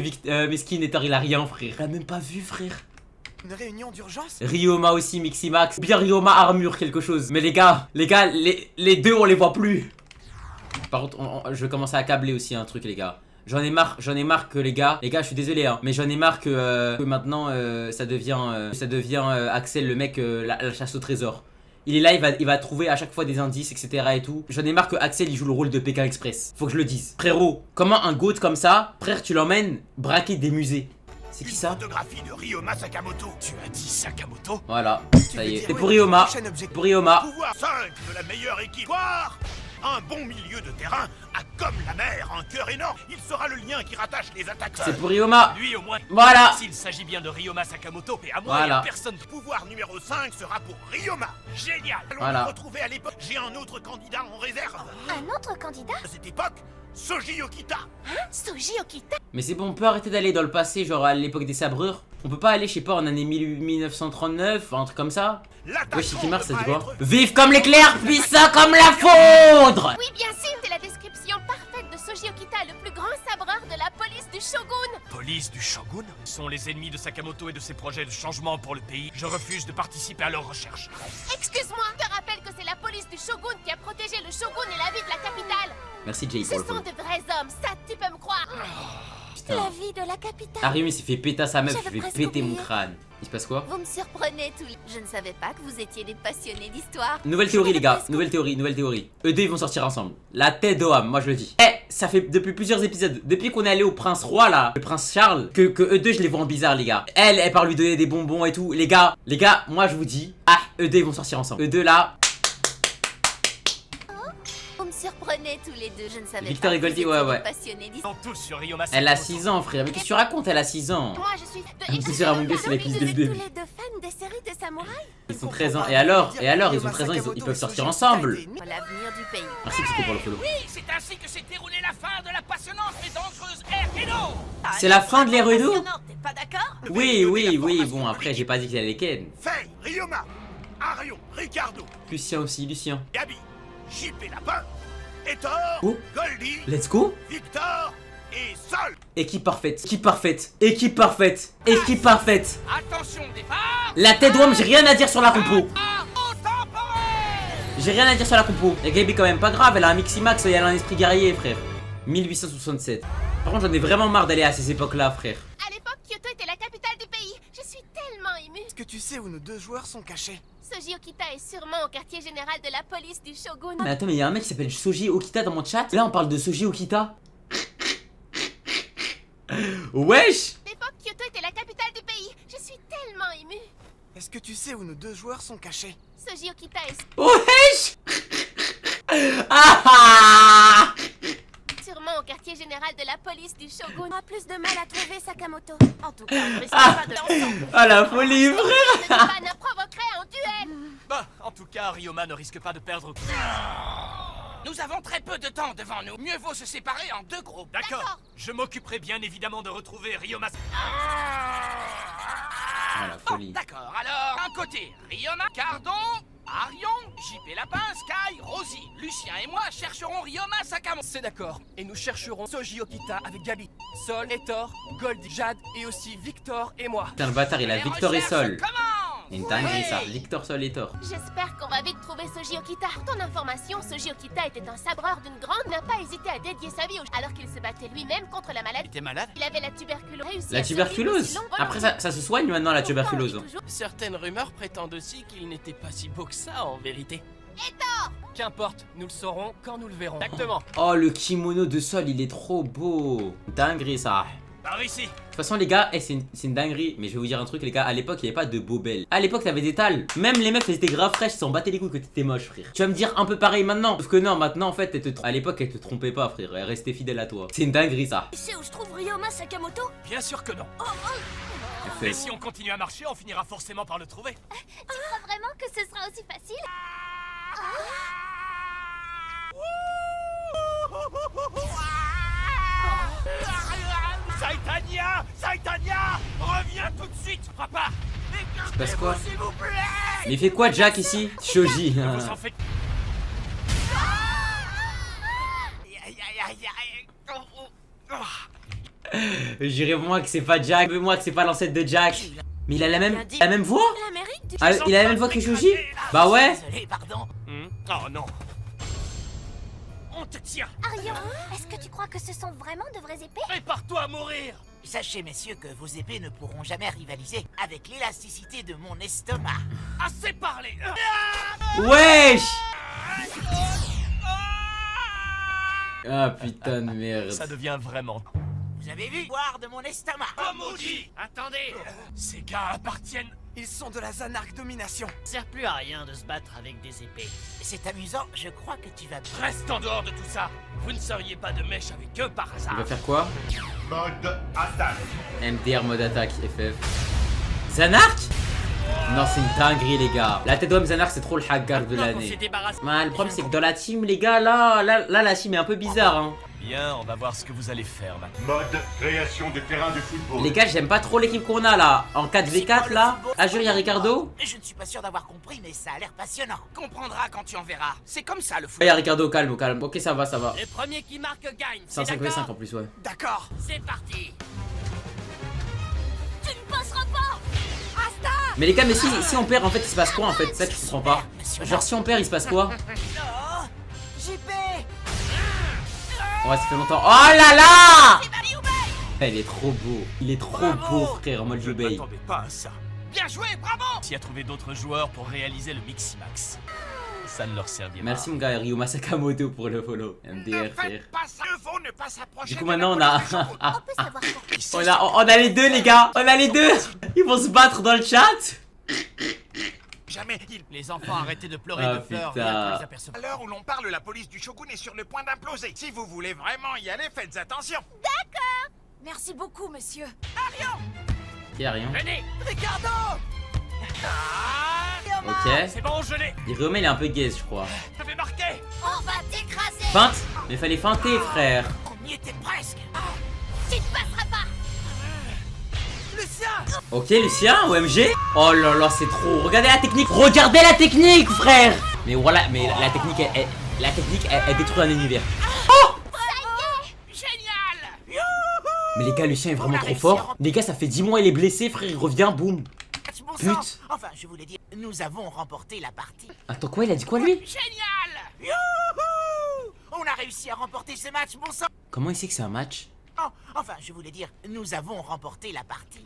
Speaker 1: Miskin Hétor, il a rien, frère. Il a même pas vu, frère.
Speaker 7: Une réunion d'urgence?
Speaker 1: Ryoma aussi, Miximax. Bien Ryoma armure quelque chose. Mais les gars, les deux, on les voit plus. Par contre, je vais commencer à câbler aussi un truc, les gars. J'en ai marre que les gars, je suis désolé hein, mais j'en ai marre que maintenant ça devient Axel le mec, la chasse au trésor. Il est là, il va trouver à chaque fois des indices, etc. et tout. J'en ai marre que Axel il joue le rôle de Pékin Express. Faut que je le dise. Frérot, comment un goat comme ça, frère, tu l'emmènes braquer des musées? C'est qui ça?
Speaker 9: Photographie de Ryoma Sakamoto.
Speaker 5: Tu as dit Sakamoto?
Speaker 1: Voilà, ça y est. C'est pour Ryoma.
Speaker 7: Prochain objectif.
Speaker 1: Pour Ryoma.
Speaker 9: Pouvoir 5 de la meilleure équipe. Pouvoir Un bon milieu de terrain a comme la mer un cœur énorme. Il sera le lien qui rattache les attaqueurs.
Speaker 1: C'est pour Ryoma.
Speaker 5: Lui au moins.
Speaker 1: Voilà.
Speaker 5: S'il s'agit bien de Ryoma Sakamoto, et à moi,
Speaker 1: Voilà.
Speaker 5: il y a personne.
Speaker 9: Pouvoir numéro 5 sera pour Ryoma.
Speaker 5: Génial.
Speaker 9: Allons
Speaker 1: Voilà.
Speaker 9: nous retrouver à l'époque. J'ai un autre candidat en réserve.
Speaker 6: Un autre candidat?
Speaker 9: À cette époque, Soji Okita.
Speaker 6: Soji Okita?
Speaker 1: Mais c'est bon, on peut arrêter d'aller dans le passé, genre à l'époque des sabreurs. On peut pas aller, je sais pas, en année 1939, un truc comme ça. Ouais, Shikimar, ça dit quoi? Vive comme l'éclair, puissant comme la foudre!
Speaker 6: Oui, bien sûr, c'est la description parfaite de Soji Okita, le plus grand sabreur de la police du Shogun.
Speaker 5: Police du Shogun sont les ennemis de Sakamoto et de ses projets de changement pour le pays. Je refuse de participer à leurs recherches.
Speaker 6: Excuse-moi, je te rappelle que c'est la police du Shogun qui a protégé le Shogun et la vie de la capitale.
Speaker 1: Merci Jay
Speaker 6: Ce
Speaker 1: pour le
Speaker 6: sont
Speaker 1: follow.
Speaker 6: de vrais hommes, ça tu peux me croire.
Speaker 1: Putain.
Speaker 6: La vie de la capitale.
Speaker 1: Ariumi s'est fait péter à sa meuf, il
Speaker 6: J'avais
Speaker 1: fait
Speaker 6: presque
Speaker 1: péter mon
Speaker 6: oublié.
Speaker 1: crâne. Il se passe quoi?
Speaker 6: Vous me surprenez tous les... Je ne savais pas que vous étiez des passionnés d'histoire.
Speaker 1: Nouvelle théorie les gars, nouvelle théorie. Eux deux ils vont sortir ensemble. La tête d'Oham, moi je le dis. Eh, ça fait depuis plusieurs épisodes, depuis qu'on est allé au prince roi là, le prince Charles, que eux deux je les vois en bizarre les gars. Elle part lui donner des bonbons et tout. Les gars, moi je vous dis, eux deux ils vont sortir ensemble. Eux deux là.
Speaker 6: Vous me surprenez tous les deux, je ne savais
Speaker 1: Victor
Speaker 6: pas
Speaker 1: et
Speaker 6: que vous
Speaker 1: Goldie,
Speaker 6: étiez
Speaker 1: ouais,
Speaker 6: des
Speaker 1: ouais.
Speaker 6: passionnés
Speaker 5: Ils
Speaker 6: d'histoire.
Speaker 5: sont tous sur Ryoma
Speaker 1: Elle a
Speaker 5: Sakamoto.
Speaker 1: 6 ans frère, mais qu'est-ce que tu racontes? Elle a 6 ans.
Speaker 6: Moi, je suis...
Speaker 1: C'est sûr, Among Us, c'est la
Speaker 6: Vous
Speaker 1: cuisse
Speaker 6: êtes
Speaker 1: dès le début.
Speaker 6: tous les deux fans des séries de samouraïs?
Speaker 1: Ils sont 13 ans. Et alors, ils ont 13 ans, ils peuvent sortir ensemble.
Speaker 6: L'avenir du pays.
Speaker 1: Merci Psycho pour le follow.
Speaker 2: Oui, c'est ainsi que s'est déroulée la fin de la passionnante mais dangereuse ère Edo.
Speaker 1: C'est la fin de l'ère Edo?
Speaker 4: Passionnant, t'es pas d'accord?
Speaker 1: Oui, bon après j'ai pas dit qu'il allait Ken.
Speaker 9: Faye, Ryoma, Arion, Ricardo,
Speaker 1: Lucien aussi, Lucien.
Speaker 9: Gabi, JP Lapin, Hector,
Speaker 1: Oh.
Speaker 9: Goldie,
Speaker 1: Let's go.
Speaker 9: Victor et Sol.
Speaker 1: Équipe parfaite, équipe parfaite.
Speaker 2: Attention, départ.
Speaker 1: La tête d'homme, j'ai rien à dire sur la compo.
Speaker 2: Au temporel.
Speaker 1: J'ai rien à dire sur la compo. La Gabi quand même pas grave, elle a un Miximax et elle a un esprit guerrier frère. 1867. Par contre j'en ai vraiment marre d'aller à ces époques là frère.
Speaker 6: À l'époque, Kyoto était la capitale du pays. Je suis tellement émue.
Speaker 7: Est-ce que tu sais où nos deux joueurs sont cachés?
Speaker 6: Soji Okita est sûrement au quartier général de la police du Shogun.
Speaker 1: Mais attends mais y'a un mec qui s'appelle Soji Okita dans mon chat. Là on parle de Soji Okita. Wesh.
Speaker 6: À l'époque, Kyoto était la capitale du pays. Je suis tellement émue.
Speaker 7: Est-ce que tu sais où nos deux joueurs sont cachés?
Speaker 6: Soji Okita est
Speaker 1: Wesh. Ah.
Speaker 6: sûrement au quartier général de la police du Shogun. On a plus de mal à trouver Sakamoto.
Speaker 4: En tout cas, on risque pas de l'ensemble.
Speaker 1: Ah la folie frère.
Speaker 6: Ce débat ne provoquerait un duel.
Speaker 5: Bah, en tout cas, Ryoma ne risque pas de perdre.
Speaker 2: Nous avons très peu de temps devant nous. Mieux vaut se séparer en deux groupes.
Speaker 5: D'accord. Je m'occuperai bien évidemment de retrouver Ryoma.
Speaker 1: Ah la folie.
Speaker 2: D'accord, alors, d'un côté, Ryoma, Cardon, Arion, JP Lapin, Sky, Rosie, Lucien et moi chercherons Ryoma Sakamoto.
Speaker 7: C'est d'accord. Et nous chercherons Soji Okita avec Gabi, Sol, Hector, Goldie, Jade et aussi Victor et moi.
Speaker 1: Putain le bâtard il a
Speaker 2: Les
Speaker 1: Victor et
Speaker 2: recherches
Speaker 1: Sol.
Speaker 2: commencent.
Speaker 1: Une dinguerie ça, Victor Sol et Thor.
Speaker 6: J'espère qu'on va vite trouver Soji Okita. Pour ton information, Soji Okita était un sabreur d'une grande, n'a pas hésité à dédier sa vie alors qu'il se battait lui-même contre la maladie.
Speaker 5: T'es malade?
Speaker 6: Il avait la tuberculose. Réussi
Speaker 1: La
Speaker 6: à
Speaker 1: tuberculose.
Speaker 6: survivre
Speaker 1: Après
Speaker 6: aussi
Speaker 1: ça se soigne maintenant la
Speaker 6: longtemps.
Speaker 1: tuberculose.
Speaker 6: Pourtant, il est toujours-
Speaker 7: Certaines rumeurs prétendent aussi qu'il n'était pas si beau que ça en vérité. Qu'importe, nous le saurons quand nous le verrons. Exactement.
Speaker 1: Oh le kimono de Sol il est trop beau. Dinguerie ça.
Speaker 5: Par ici.
Speaker 1: De toute façon les gars, c'est une dinguerie. Mais je vais vous dire un truc les gars, à l'époque il n'y avait pas de bobel. À l'époque t'avais des tales. Même les meufs elles étaient grave fraîches, s'en battaient les couilles que t'étais moche frère. Tu vas me dire un peu pareil maintenant. Sauf que non, maintenant en fait à l'époque elle te trompait pas frère. Elle restait fidèle à toi. C'est une dinguerie ça.
Speaker 4: Tu sais où je trouve Ryoma Sakamoto?
Speaker 5: Bien sûr que non.
Speaker 1: Elle
Speaker 5: Mais
Speaker 1: fait-
Speaker 5: si on continue à marcher, on finira forcément par le trouver.
Speaker 6: Tu crois vraiment que ce sera aussi facile?
Speaker 2: Saitania, Saitania, reviens tout de suite, papa.
Speaker 1: Il se passe quoi?
Speaker 2: S'il vous plaît.
Speaker 1: Mais il fait quoi Jack ici? Shoji.
Speaker 5: Ne vous en faites.
Speaker 2: Aïe, aïe, aïe, aïe. Oh, oh, oh.
Speaker 1: J'irai moi que c'est pas Jack. Moi que c'est pas l'ancêtre de Jack. Mais il a la même voix?
Speaker 4: L'Amérique du...
Speaker 1: Ah, il a la même voix que Shoji? Bah ouais.
Speaker 2: Désolé, pardon.
Speaker 5: Oh non.
Speaker 2: On te tient.
Speaker 6: Arion, est-ce que tu crois que ce sont vraiment de vraies épées?
Speaker 2: Prépare-toi à mourir.
Speaker 10: Sachez, messieurs, que vos épées ne pourront jamais rivaliser avec l'élasticité de mon estomac.
Speaker 2: Assez parlé.
Speaker 1: Wesh. Ah putain de merde.
Speaker 5: Ça devient vraiment.
Speaker 10: Vous avez vu? Boire de mon estomac.
Speaker 2: Oh maudit. Attendez.
Speaker 5: Ces gars appartiennent
Speaker 7: Ils sont de la Zanark Domination.
Speaker 10: Ça sert plus à rien de se battre avec des épées. C'est amusant, je crois que tu vas...
Speaker 5: Reste en dehors de tout ça. Vous ne seriez pas de mèche avec eux par hasard.
Speaker 1: Il va faire quoi?
Speaker 9: Mode attaque.
Speaker 1: MDR mode attaque FF. Zanark? Non, c'est une dinguerie, les gars. La tête d'homme Zanark, c'est trop le hacker de l'année. Le problème, c'est que dans la team, les gars, là, la team est un peu bizarre, hein.
Speaker 5: Bien, on va voir ce que vous allez faire maintenant.
Speaker 9: Mode création de terrain de football.
Speaker 1: Les gars, j'aime pas trop l'équipe qu'on a là. En 4v4 là. Ah, il y a Ricardo.
Speaker 10: Je ne suis pas sûr d'avoir compris, mais ça a l'air passionnant.
Speaker 7: Comprendras quand tu en verras. C'est comme ça le foot.
Speaker 1: Il y a Ricardo, calme, calme. Ok, ça va, ça va.
Speaker 10: Le premier qui marque gagne.
Speaker 1: C'est un 5v5 en plus, ouais.
Speaker 7: D'accord.
Speaker 10: C'est parti.
Speaker 6: Tu ne passeras pas. Asta.
Speaker 1: Mais les gars, mais si on perd, en fait, il se passe quoi en fait? C'est ça que je comprends pas. Genre, si on perd, il se passe quoi?
Speaker 10: Oh, JP.
Speaker 1: Ouais, ça fait longtemps. Oh là là! Il est trop beau. Il est trop beau, frère, en mode
Speaker 5: Je ne
Speaker 1: Yubei.
Speaker 5: m'attendais pas à ça.
Speaker 7: Bien joué, bravo.
Speaker 5: S'il y a trouvé d'autres joueurs pour réaliser le Miximax, ça ne leur servira.
Speaker 1: Merci mon gars, Ryuma Sakamoto pour le follow. MDR, frère.
Speaker 3: Pas ça. Il faut ne pas s'approcher.
Speaker 1: Du coup, maintenant, on a.
Speaker 6: On peut savoir pourquoi.
Speaker 1: on a les deux, les gars. On a les deux. Ils vont se battre dans le chat.
Speaker 3: Jamais il...
Speaker 10: Les enfants, arrêtez de pleurer
Speaker 1: Ah,
Speaker 10: de peur.
Speaker 1: putain.
Speaker 10: Rien que les apercevoir.
Speaker 3: À l'heure où l'on parle, la police du Shogun est sur le point d'imploser. Si vous voulez vraiment y aller, faites attention.
Speaker 4: Merci beaucoup, monsieur.
Speaker 1: Y'a rien.
Speaker 5: Venez.
Speaker 7: Ricardo.
Speaker 1: Ok.
Speaker 5: C'est bon, je l'ai.
Speaker 1: Ryuma, il est un peu gaze, je crois.
Speaker 5: Je vais marquer.
Speaker 6: on va t'écraser.
Speaker 1: Feinte. Mais fallait feinter, frère.
Speaker 10: On y était presque.
Speaker 6: Tu ne passeras pas.
Speaker 7: Lucien.
Speaker 1: Ok, Lucien, OMG. Oh là là, c'est trop. Regardez la technique. Regardez la technique, frère. Mais voilà, mais la technique, elle détruit un univers.
Speaker 10: Génial.
Speaker 1: Mais les gars, Lucien est vraiment
Speaker 10: On a
Speaker 1: trop
Speaker 10: réussi
Speaker 1: fort. Les gars, ça fait 10 mois, il est blessé, frère. Il revient, boum.
Speaker 10: Bon
Speaker 1: Pute.
Speaker 10: sang. Enfin, je voulais dire, nous avons remporté la partie.
Speaker 1: Attends, quoi? Il a dit quoi, lui?
Speaker 10: Génial. Youhou. On a réussi à remporter ce match, bon sang.
Speaker 1: Comment il sait que c'est un match?
Speaker 10: Oh, enfin, je voulais dire, nous avons remporté la partie.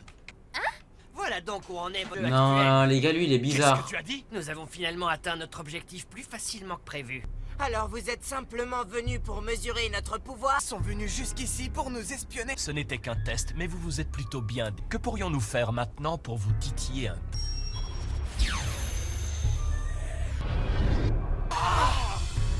Speaker 7: Voilà donc où on est.
Speaker 1: Non, les gars, lui, il est
Speaker 5: Qu'est-ce
Speaker 1: bizarre.
Speaker 5: que tu as dit?
Speaker 7: Nous avons finalement atteint notre objectif plus facilement que prévu.
Speaker 11: Alors vous êtes simplement venus pour mesurer notre pouvoir?
Speaker 7: Ils sont venus jusqu'ici pour nous espionner.
Speaker 5: Ce n'était qu'un test, mais vous vous êtes plutôt bien. Que pourrions-nous faire maintenant pour vous titiller un peu?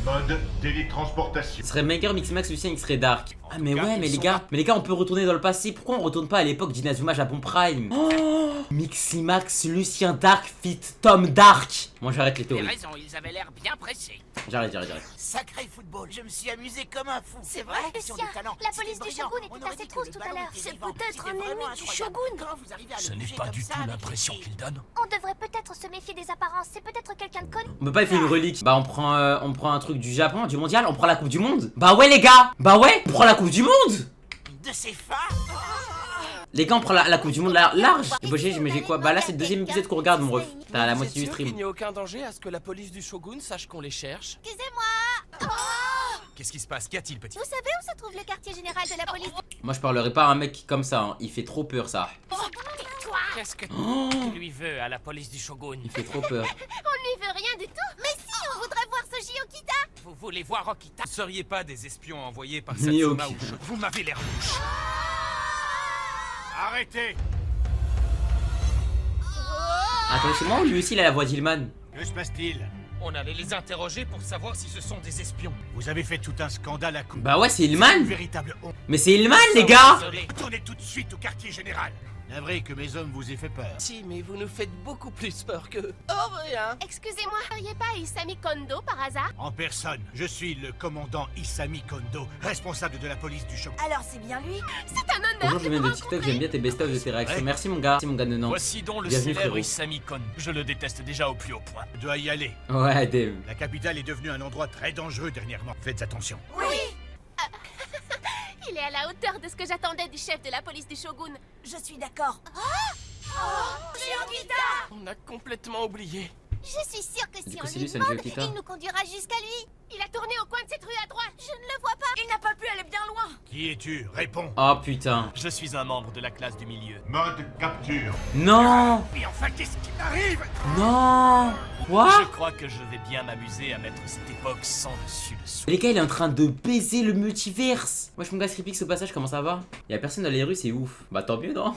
Speaker 9: Mode télétransportation.
Speaker 1: Ce serait Maker, Miximax, Lucien, il serait Dark. Ah mais ouais, mais les gars, on peut retourner dans le passé. Pourquoi on retourne pas à l'époque d'Inazuma Japon Prime? Oh, Miximax, Lucien Dark, fit Tom Dark. Moi j'arrête les théories.
Speaker 10: raison, ils avaient l'air bien pressés.
Speaker 1: J'arrête.
Speaker 10: Sacré football, je me suis amusé comme un fou. C'est vrai,
Speaker 6: Lucien, la police du Shogun était à cette trousse tout à l'heure. C'est peut-être un ennemi du Shogun.
Speaker 5: Ce n'est pas du tout l'impression qu'il donne.
Speaker 6: On devrait peut-être se méfier des apparences. C'est peut-être quelqu'un de connu.
Speaker 1: On peut pas faire une relique. Bah on prend un truc du Japon, du mondial, on prend la coupe du monde. Bah ouais les gars. Bah ouais, on prend la coupe du monde.
Speaker 10: De ses fins.
Speaker 1: Les gars, on prend la coupe du monde large. Et bah j'ai quoi? Bah là c'est le deuxième épisode qu'on regarde, mon ref. T'as la moitié du
Speaker 7: Il
Speaker 1: stream.
Speaker 7: n'y a aucun danger à ce que la police du Shogun sache qu'on les cherche.
Speaker 6: Excusez-moi.
Speaker 5: Qu'est-ce qui se passe? Qu'y a-t-il, petit?
Speaker 6: Vous savez où se trouve le quartier général de la police?
Speaker 1: Moi je parlerai pas à un mec comme ça, hein. Il fait trop peur ça.
Speaker 6: Tais-toi.
Speaker 7: Qu'est-ce que
Speaker 1: Oh,
Speaker 7: tu lui veux à la police du Shogun?
Speaker 1: il fait trop peur.
Speaker 6: On lui veut rien du tout. Mais si, on voudrait voir ce Gyokita.
Speaker 7: Vous voulez voir Okita?
Speaker 5: Vous ne seriez pas des espions envoyés par
Speaker 1: Nioki.
Speaker 5: Satsuma ou Shogun? Vous m'avez l'air louche.
Speaker 3: Arrêtez.
Speaker 1: Attends, c'est moi ou lui aussi il a la voix d'Ilman?
Speaker 3: Que se passe-t-il?
Speaker 5: On allait les interroger pour savoir si ce sont des espions.
Speaker 3: Vous avez fait tout un scandale à coup.
Speaker 1: Bah ouais, c'est
Speaker 3: Une
Speaker 1: Ilman.
Speaker 3: véritable honte.
Speaker 1: Mais c'est Ilman les gars.
Speaker 3: Tournez tout de suite au quartier général. Navré que mes hommes vous aient fait peur.
Speaker 7: Si, mais vous nous faites beaucoup plus peur que... Oh, rien.
Speaker 6: Excusez-moi, ne seriez pas Isami Kondo par hasard?
Speaker 3: En personne, je suis le commandant Isami Kondo, responsable de la police du Shogun.
Speaker 4: Alors c'est bien lui?
Speaker 6: C'est un honneur.
Speaker 1: Bonjour, je viens de TikTok, j'aime bien tes best-of de tes réactions.
Speaker 3: Ouais.
Speaker 1: Merci mon gars de Nantes.
Speaker 5: Voici donc le
Speaker 1: Bienvenue,
Speaker 5: célèbre
Speaker 1: frérot.
Speaker 5: Isami Kon. Je le déteste déjà au plus haut point.
Speaker 3: Je dois y aller.
Speaker 1: Ouais, Dave.
Speaker 3: La capitale est devenue un endroit très dangereux dernièrement. Faites attention.
Speaker 6: Il est à la hauteur de ce que j'attendais du chef de la police du Shogun.
Speaker 4: Je suis d'accord.
Speaker 7: On a complètement oublié.
Speaker 6: Je suis sûre que
Speaker 1: Du
Speaker 6: si
Speaker 1: coup,
Speaker 6: on
Speaker 1: c'est
Speaker 6: lui
Speaker 1: lui, c'est
Speaker 6: demande,
Speaker 1: Gyokita.
Speaker 6: il nous conduira jusqu'à lui. Il a tourné au coin de cette rue à droite. Je ne le vois pas.
Speaker 4: Il n'a pas pu aller bien loin.
Speaker 3: Qui es-tu? Réponds.
Speaker 1: Oh putain.
Speaker 5: Je suis un membre de la classe du milieu.
Speaker 9: Mode capture.
Speaker 1: Non.
Speaker 3: Mais enfin, qu'est-ce qui m'arrive?
Speaker 1: Non. Quoi?
Speaker 5: Je crois que je vais bien m'amuser à mettre cette époque sans dessus dessous.
Speaker 1: Les gars, il est en train de baiser le multiverse. Moi, je mon gars Scripix au passage, comment ça va? Y'a personne dans les rues, c'est ouf. Bah tant mieux, non?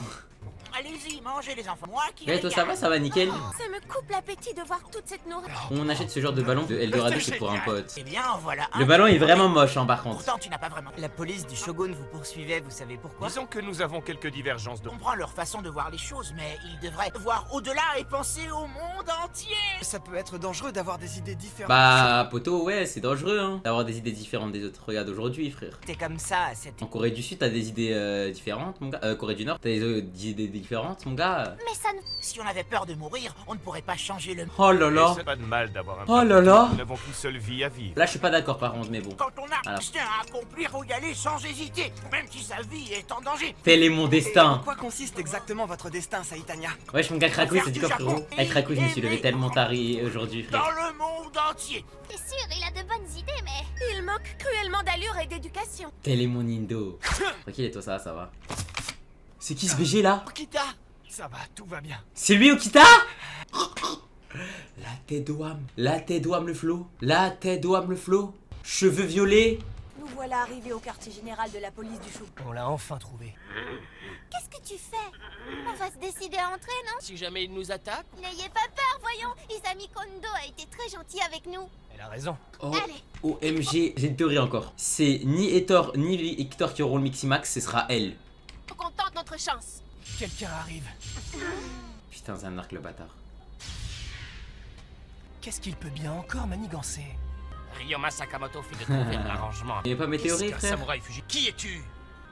Speaker 10: Allez-y, qui mange et les enfants. Moi qui.
Speaker 1: Eh, toi, ça va, nickel.
Speaker 6: Ça me coupe l'appétit de voir toute cette nourriture.
Speaker 1: On achète ce genre de ballon de Eldorado, c'est pour un pote.
Speaker 10: Eh bien, voilà.
Speaker 1: Le ballon est vraiment moche, hein, par contre.
Speaker 10: Pourtant, tu n'as pas vraiment.
Speaker 11: La police du Shogun vous poursuivait, vous savez pourquoi?
Speaker 5: Disons que nous avons quelques divergences de...
Speaker 10: Je comprends leur façon de voir les choses, mais ils devraient voir au-delà et penser au monde entier.
Speaker 7: Ça peut être dangereux d'avoir des idées différentes.
Speaker 1: Bah, poto, ouais, c'est dangereux, hein, d'avoir des idées différentes des autres. Regarde, aujourd'hui, frère.
Speaker 11: T'es comme ça, c'est...
Speaker 1: En Corée du Sud, t'as des idées différentes, mon gars. Corée du Nord, t'as des idées différentes, mon gars.
Speaker 6: Mais ça ne...
Speaker 10: Si on avait peur de mourir, on ne pourrait pas changer le monde.
Speaker 1: Oh là là.
Speaker 5: C'est pas de mal d'avoir un...
Speaker 1: Oh là là.
Speaker 5: Nous n'avons qu'une seule vie à vivre.
Speaker 1: Là, je suis pas d'accord, par contre, mais bon.
Speaker 10: Quand on a un
Speaker 1: Alors.
Speaker 10: destin à accomplir, faut y aller sans hésiter, même si sa vie est en danger.
Speaker 1: Tel est mon
Speaker 7: En
Speaker 1: destin.
Speaker 7: quoi consiste exactement votre destin, Saitanya?
Speaker 1: Wesh, mon gars, Krakow, c'est du quoi, frérot? Avec Krakow, je me suis levé tellement tard aujourd'hui, frère.
Speaker 10: Dans le monde entier.
Speaker 6: C'est sûr, il a de bonnes idées, mais... Il manque cruellement d'allure et d'éducation.
Speaker 1: Tel est mon Indo. Tranquille, et toi, ça va. C'est qui ce BG là?
Speaker 10: Okita.
Speaker 5: Ça va, tout va bien.
Speaker 1: C'est lui, Okita? La tête d'Oam. La tête d'Oam le flow. La tête d'Oam le flow. Cheveux violets.
Speaker 4: Nous voilà arrivés au quartier général de la police du Chou.
Speaker 7: On l'a enfin trouvé.
Speaker 6: Qu'est-ce que tu fais? On va se décider à entrer, non?
Speaker 11: Si jamais il nous attaque,
Speaker 6: N'ayez pas peur, voyons. Isami Kondo a été très gentil avec nous.
Speaker 7: Elle a raison.
Speaker 1: Oh,
Speaker 6: Allez.
Speaker 1: OMG, j'ai une théorie encore. C'est ni Hector ni Hector qui auront le Miximax, ce sera elle.
Speaker 6: Faut qu'on tente notre chance.
Speaker 7: Quelqu'un arrive.
Speaker 1: Putain, c'est un arc le bâtard.
Speaker 7: Qu'est-ce qu'il peut bien encore manigancer?
Speaker 5: Ryoma Sakamoto fit découvrir l'arrangement.
Speaker 1: Il n'y a pas mes théories, frère?
Speaker 5: Samouraï fugitif. Qui es-tu?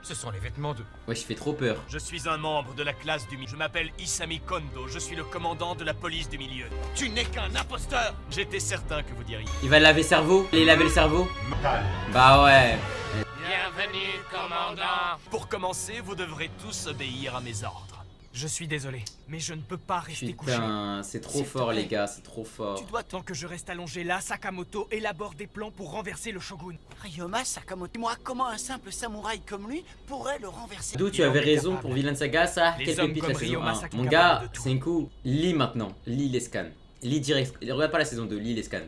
Speaker 5: Ce sont les vêtements de...
Speaker 1: Ouais, je fais trop peur.
Speaker 5: Je suis un membre de la classe du milieu. Je m'appelle Isami Kondo, je suis le commandant de la police du milieu. Tu n'es qu'un imposteur. J'étais certain que vous diriez.
Speaker 1: Il va laver le cerveau? Il laver le cerveau? Bah ouais.
Speaker 5: Bienvenue, commandant. Pour commencer, vous devrez tous obéir à mes ordres.
Speaker 7: Je suis désolé, mais je ne peux pas rester couché.
Speaker 1: Putain, c'est trop fort, les gars, c'est trop fort.
Speaker 7: Tu dois, tant que je reste allongé là, Sakamoto élabore des plans pour renverser le Shogun.
Speaker 10: Ryoma Sakamoto. Moi, comment un simple samouraï comme lui pourrait le renverser?
Speaker 1: D'où tu avais raison pour Villain Saga, ça?
Speaker 7: Les
Speaker 1: Quelle
Speaker 7: hommes
Speaker 1: pépite
Speaker 7: comme
Speaker 1: la saison
Speaker 7: Ryoma
Speaker 1: 1.
Speaker 7: Saki
Speaker 1: Mon
Speaker 7: capable
Speaker 1: gars,
Speaker 7: de tout.
Speaker 1: c'est un coup. Lis maintenant. Lis les scans. Lis direct. Regarde pas la saison 2, lis les scans.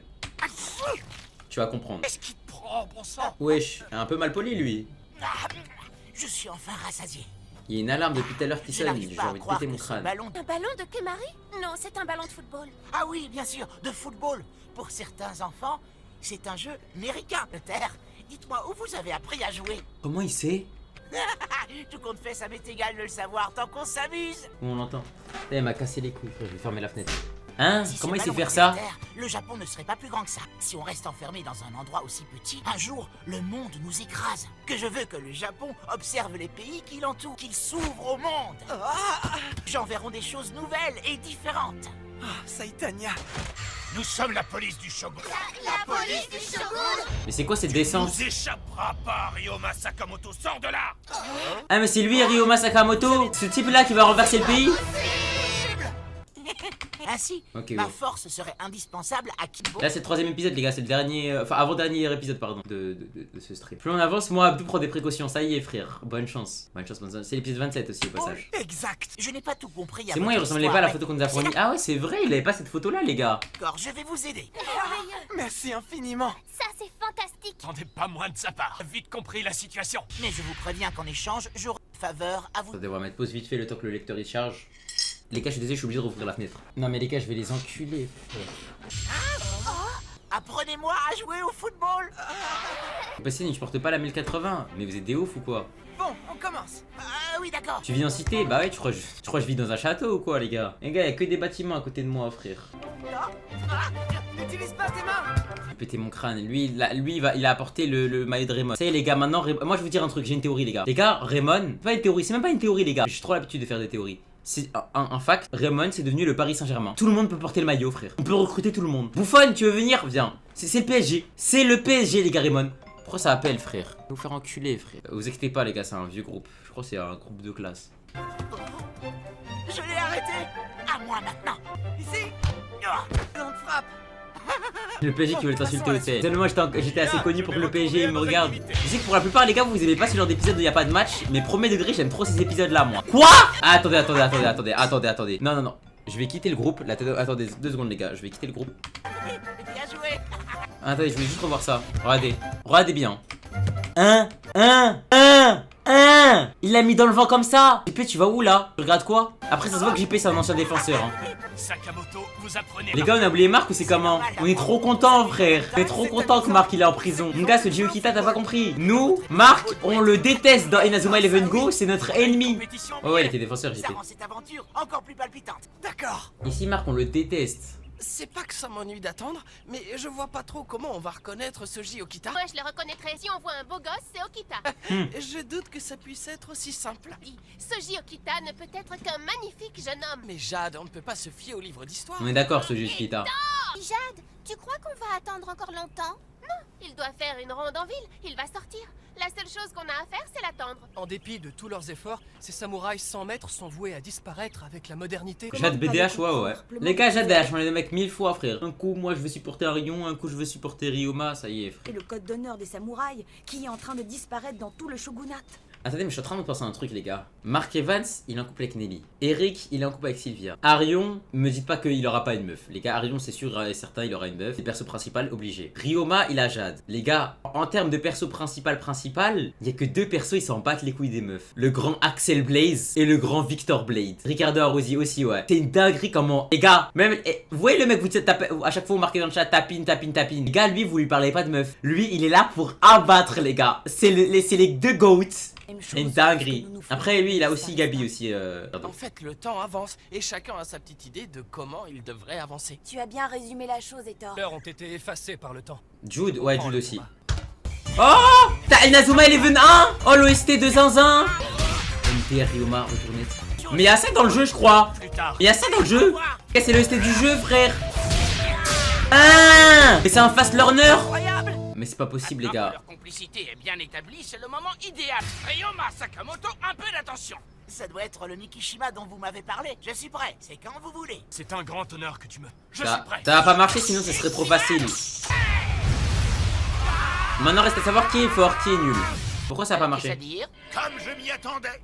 Speaker 1: Tu vas comprendre.
Speaker 10: Qu'est-ce qui te prend, bon sang?
Speaker 1: Wesh, un peu mal poli lui.
Speaker 10: Ah, je suis enfin rassasié.
Speaker 1: Il y a une alarme depuis tout à l'heure qui
Speaker 10: Je
Speaker 1: sonne.
Speaker 10: n'arrive
Speaker 1: J'ai
Speaker 10: pas à
Speaker 1: envie de
Speaker 10: croire
Speaker 1: péter mon
Speaker 10: que ce
Speaker 1: crâne.
Speaker 10: ballon...
Speaker 6: Un ballon de Kemari? Non, c'est un ballon de football.
Speaker 10: Ah oui, bien sûr, de football. Pour certains enfants, c'est un jeu américain. De terre, dites-moi où vous avez appris à jouer.
Speaker 1: Comment il sait?
Speaker 10: Tout compte fait, ça m'est égal de le savoir tant qu'on s'amuse.
Speaker 1: Où on l'entend? Eh, elle m'a cassé les couilles, frère, je vais fermer la fenêtre. Hein?
Speaker 10: Si ce
Speaker 1: Comment il sait
Speaker 10: ballon
Speaker 1: faire
Speaker 10: était
Speaker 1: ça?
Speaker 10: de terre, le Japon ne serait pas plus grand que ça. Si on reste enfermé dans un endroit aussi petit, un jour, le monde nous écrase. Que je veux que le Japon observe les pays qui l'entourent, qu'il s'ouvre au monde. J'en verrons des choses nouvelles et différentes.
Speaker 7: Ah, Saitanya.
Speaker 9: Nous sommes la police du Shogun.
Speaker 6: La police du Shogun!
Speaker 1: Mais c'est quoi cette descente?
Speaker 9: Nous échappera pas, Ryoma Sakamoto, sors de là!
Speaker 1: Ah, mais c'est lui, Ryoma Sakamoto? Ce type là qui va renverser le pays?
Speaker 10: Ainsi,
Speaker 1: Ok,
Speaker 10: ma
Speaker 1: ouais.
Speaker 10: force serait indispensable à Kibo.
Speaker 1: Là c'est le troisième épisode les gars, c'est le dernier, enfin avant-dernier épisode pardon de ce stream. Plus on avance, moi Abdou prend des précautions, ça y est frère, bonne chance. Bonne chance, c'est l'épisode 27 aussi au passage.
Speaker 10: Exact. Je n'ai pas tout compris.
Speaker 1: C'est moi, il ressemblait pas à la photo qu'on nous a fournie. Ah ouais c'est vrai, il avait pas cette photo là les gars.
Speaker 10: D'accord, je vais vous aider.
Speaker 7: Merci infiniment.
Speaker 6: Ça, c'est fantastique.
Speaker 5: Attendez pas moins de sa part. Vite compris la situation.
Speaker 10: Mais je vous préviens qu'en échange, j'aurai une faveur à vous.
Speaker 1: Ça devrait mettre pause vite fait le temps que le lecteur il charge. Les gars je suis désolé, je suis obligé de rouvrir la fenêtre. Non mais les gars je vais les enculer frère.
Speaker 10: Apprenez-moi à jouer au football.
Speaker 1: Bassine, je porte pas la 1080, mais vous êtes des ouf ou quoi?
Speaker 7: Bon, on commence.
Speaker 10: Ah oui, d'accord.
Speaker 1: Tu vis en cité? Bah ouais, tu crois que je vis dans un château ou quoi les gars? Les gars, y'a que des bâtiments à côté de moi frère.
Speaker 7: N'utilise pas tes mains.
Speaker 1: Je vais péter mon crâne. Lui, il a apporté le maillot de Raymond. Ça y est les gars, maintenant, moi je vais vous dire un truc, j'ai une théorie les gars. Les gars, Raymond, c'est pas une théorie, c'est même pas une théorie les gars. J'ai trop l'habitude de faire des théories. C'est un fact, Raymond c'est devenu le Paris Saint-Germain. Tout le monde peut porter le maillot frère. On peut recruter tout le monde. Bouffon, tu veux venir? Viens. C'est le PSG. C'est le PSG les gars Raymond. Pourquoi ça appelle frère? Je vais vous faire enculer frère. Vous inquiétez pas les gars, c'est un vieux groupe. Je crois que c'est un groupe de classe.
Speaker 10: Je l'ai arrêté. À moi maintenant.
Speaker 7: Ici. On te frappe.
Speaker 1: Le PSG qui veut t'insulter au TS. Moi j'étais assez connu pour que le PSG me regarde. Je sais que pour la plupart les gars vous aimez pas ce genre d'épisode où il y a pas de match. Mais premier degré j'aime trop ces épisodes là moi. Quoi? Ah, attendez. Non. Je vais quitter le groupe. Là, attendez 2 secondes les gars. Je vais quitter le groupe.
Speaker 10: Bien joué.
Speaker 1: Attendez, je vais juste revoir ça. Regardez bien. Hein? Il l'a mis dans le vent comme ça. JP, tu vas où là? Tu regardes quoi? Après, ça se voit que JP c'est un ancien défenseur. Hein.
Speaker 5: Sakamoto, vous apprenez.
Speaker 1: Les gars, on a oublié Marc ou c'est comment? On est trop content, frère. On est trop content que Marc il est en prison. Mon gars, ce Ji Okita, t'as pas compris. Nous, Marc, on le déteste dans Inazuma Eleven Go. C'est notre ennemi. Oh ouais, il était défenseur, JP.
Speaker 10: Ça rend cette aventure encore plus palpitante.
Speaker 7: D'accord.
Speaker 1: Ici, Marc, on le déteste.
Speaker 7: C'est pas que ça m'ennuie d'attendre, mais je vois pas trop comment on va reconnaître ce Ji Okita.
Speaker 6: Moi, je le reconnaîtrais si on voit un beau gosse, c'est Okita.
Speaker 7: Je doute que ça puisse être aussi simple.
Speaker 6: Ce Ji Okita ne peut être qu'un magnifique jeune homme.
Speaker 7: Mais Jade, on ne peut pas se fier au livre d'histoire.
Speaker 1: On est d'accord, ce Ji Okita.
Speaker 6: Jade, tu crois qu'on va attendre encore longtemps? Non, il doit faire une ronde en ville, il va sortir. La seule chose qu'on a à faire, c'est l'attendre.
Speaker 7: En dépit de tous leurs efforts, ces samouraïs 100 mètres sont voués à disparaître avec la modernité.
Speaker 1: Jade BDH, ouais. Les gars, Jade BDH, on est des mecs 1000 fois, frère. Un coup, moi, je veux supporter Arion, un coup, je veux supporter Ryoma, ça y est, frère.
Speaker 12: Et le code d'honneur des samouraïs qui est en train de disparaître dans tout le shogunat.
Speaker 1: Attendez, mais je suis en train de penser à un truc, les gars. Mark Evans, il est en couple avec Nelly. Eric, il est en couple avec Sylvia. Arion, me dites pas qu'il aura pas une meuf. Les gars, Arion, c'est sûr et certain, il aura une meuf. C'est le perso principal, obligé. Ryoma, il a Jade. Les gars, en termes de perso principal, il y a que deux persos, ils s'en battent les couilles des meufs. Le grand Axel Blaze et le grand Victor Blade. Ricardo Arrosi aussi, ouais. C'est une dinguerie comment. Les gars, même. Vous voyez le mec, vous tapez, à chaque fois vous marquez dans le chat tapine. Les gars, lui, vous lui parlez pas de meuf. Lui, il est là pour abattre, les gars. C'est les deux goats. Une dinguerie. Après lui il a aussi Gabi aussi.
Speaker 7: En fait le temps avance et chacun a sa petite idée de comment il devrait avancer.
Speaker 12: Tu as bien résumé la chose, Etor.
Speaker 7: Les heures ont été effacées par le temps.
Speaker 1: Jude, ouais Jude aussi. Oh, t'as Inazuma Eleven 1. Oh l'OST de Zinzin. MT Ryoma retournette. Mais il y a ça dans le jeu je crois. Il y a ça dans le jeu. C'est l'OST du jeu frère. Ah, mais c'est un fast learner. Mais c'est pas possible les gars.
Speaker 10: Leur complicité est bien établie, c'est le moment idéal. Ryoma Sakamoto, un peu d'attention. Ça doit être le Nikishima dont vous m'avez parlé. Je suis prêt, c'est quand vous voulez.
Speaker 5: C'est un grand honneur que tu me... Je suis prêt.
Speaker 1: Ça va pas marcher sinon ça serait trop facile. Maintenant reste à savoir qui est fort, qui est nul. Pourquoi ça a pas marché?
Speaker 9: Comme je m'y attendais.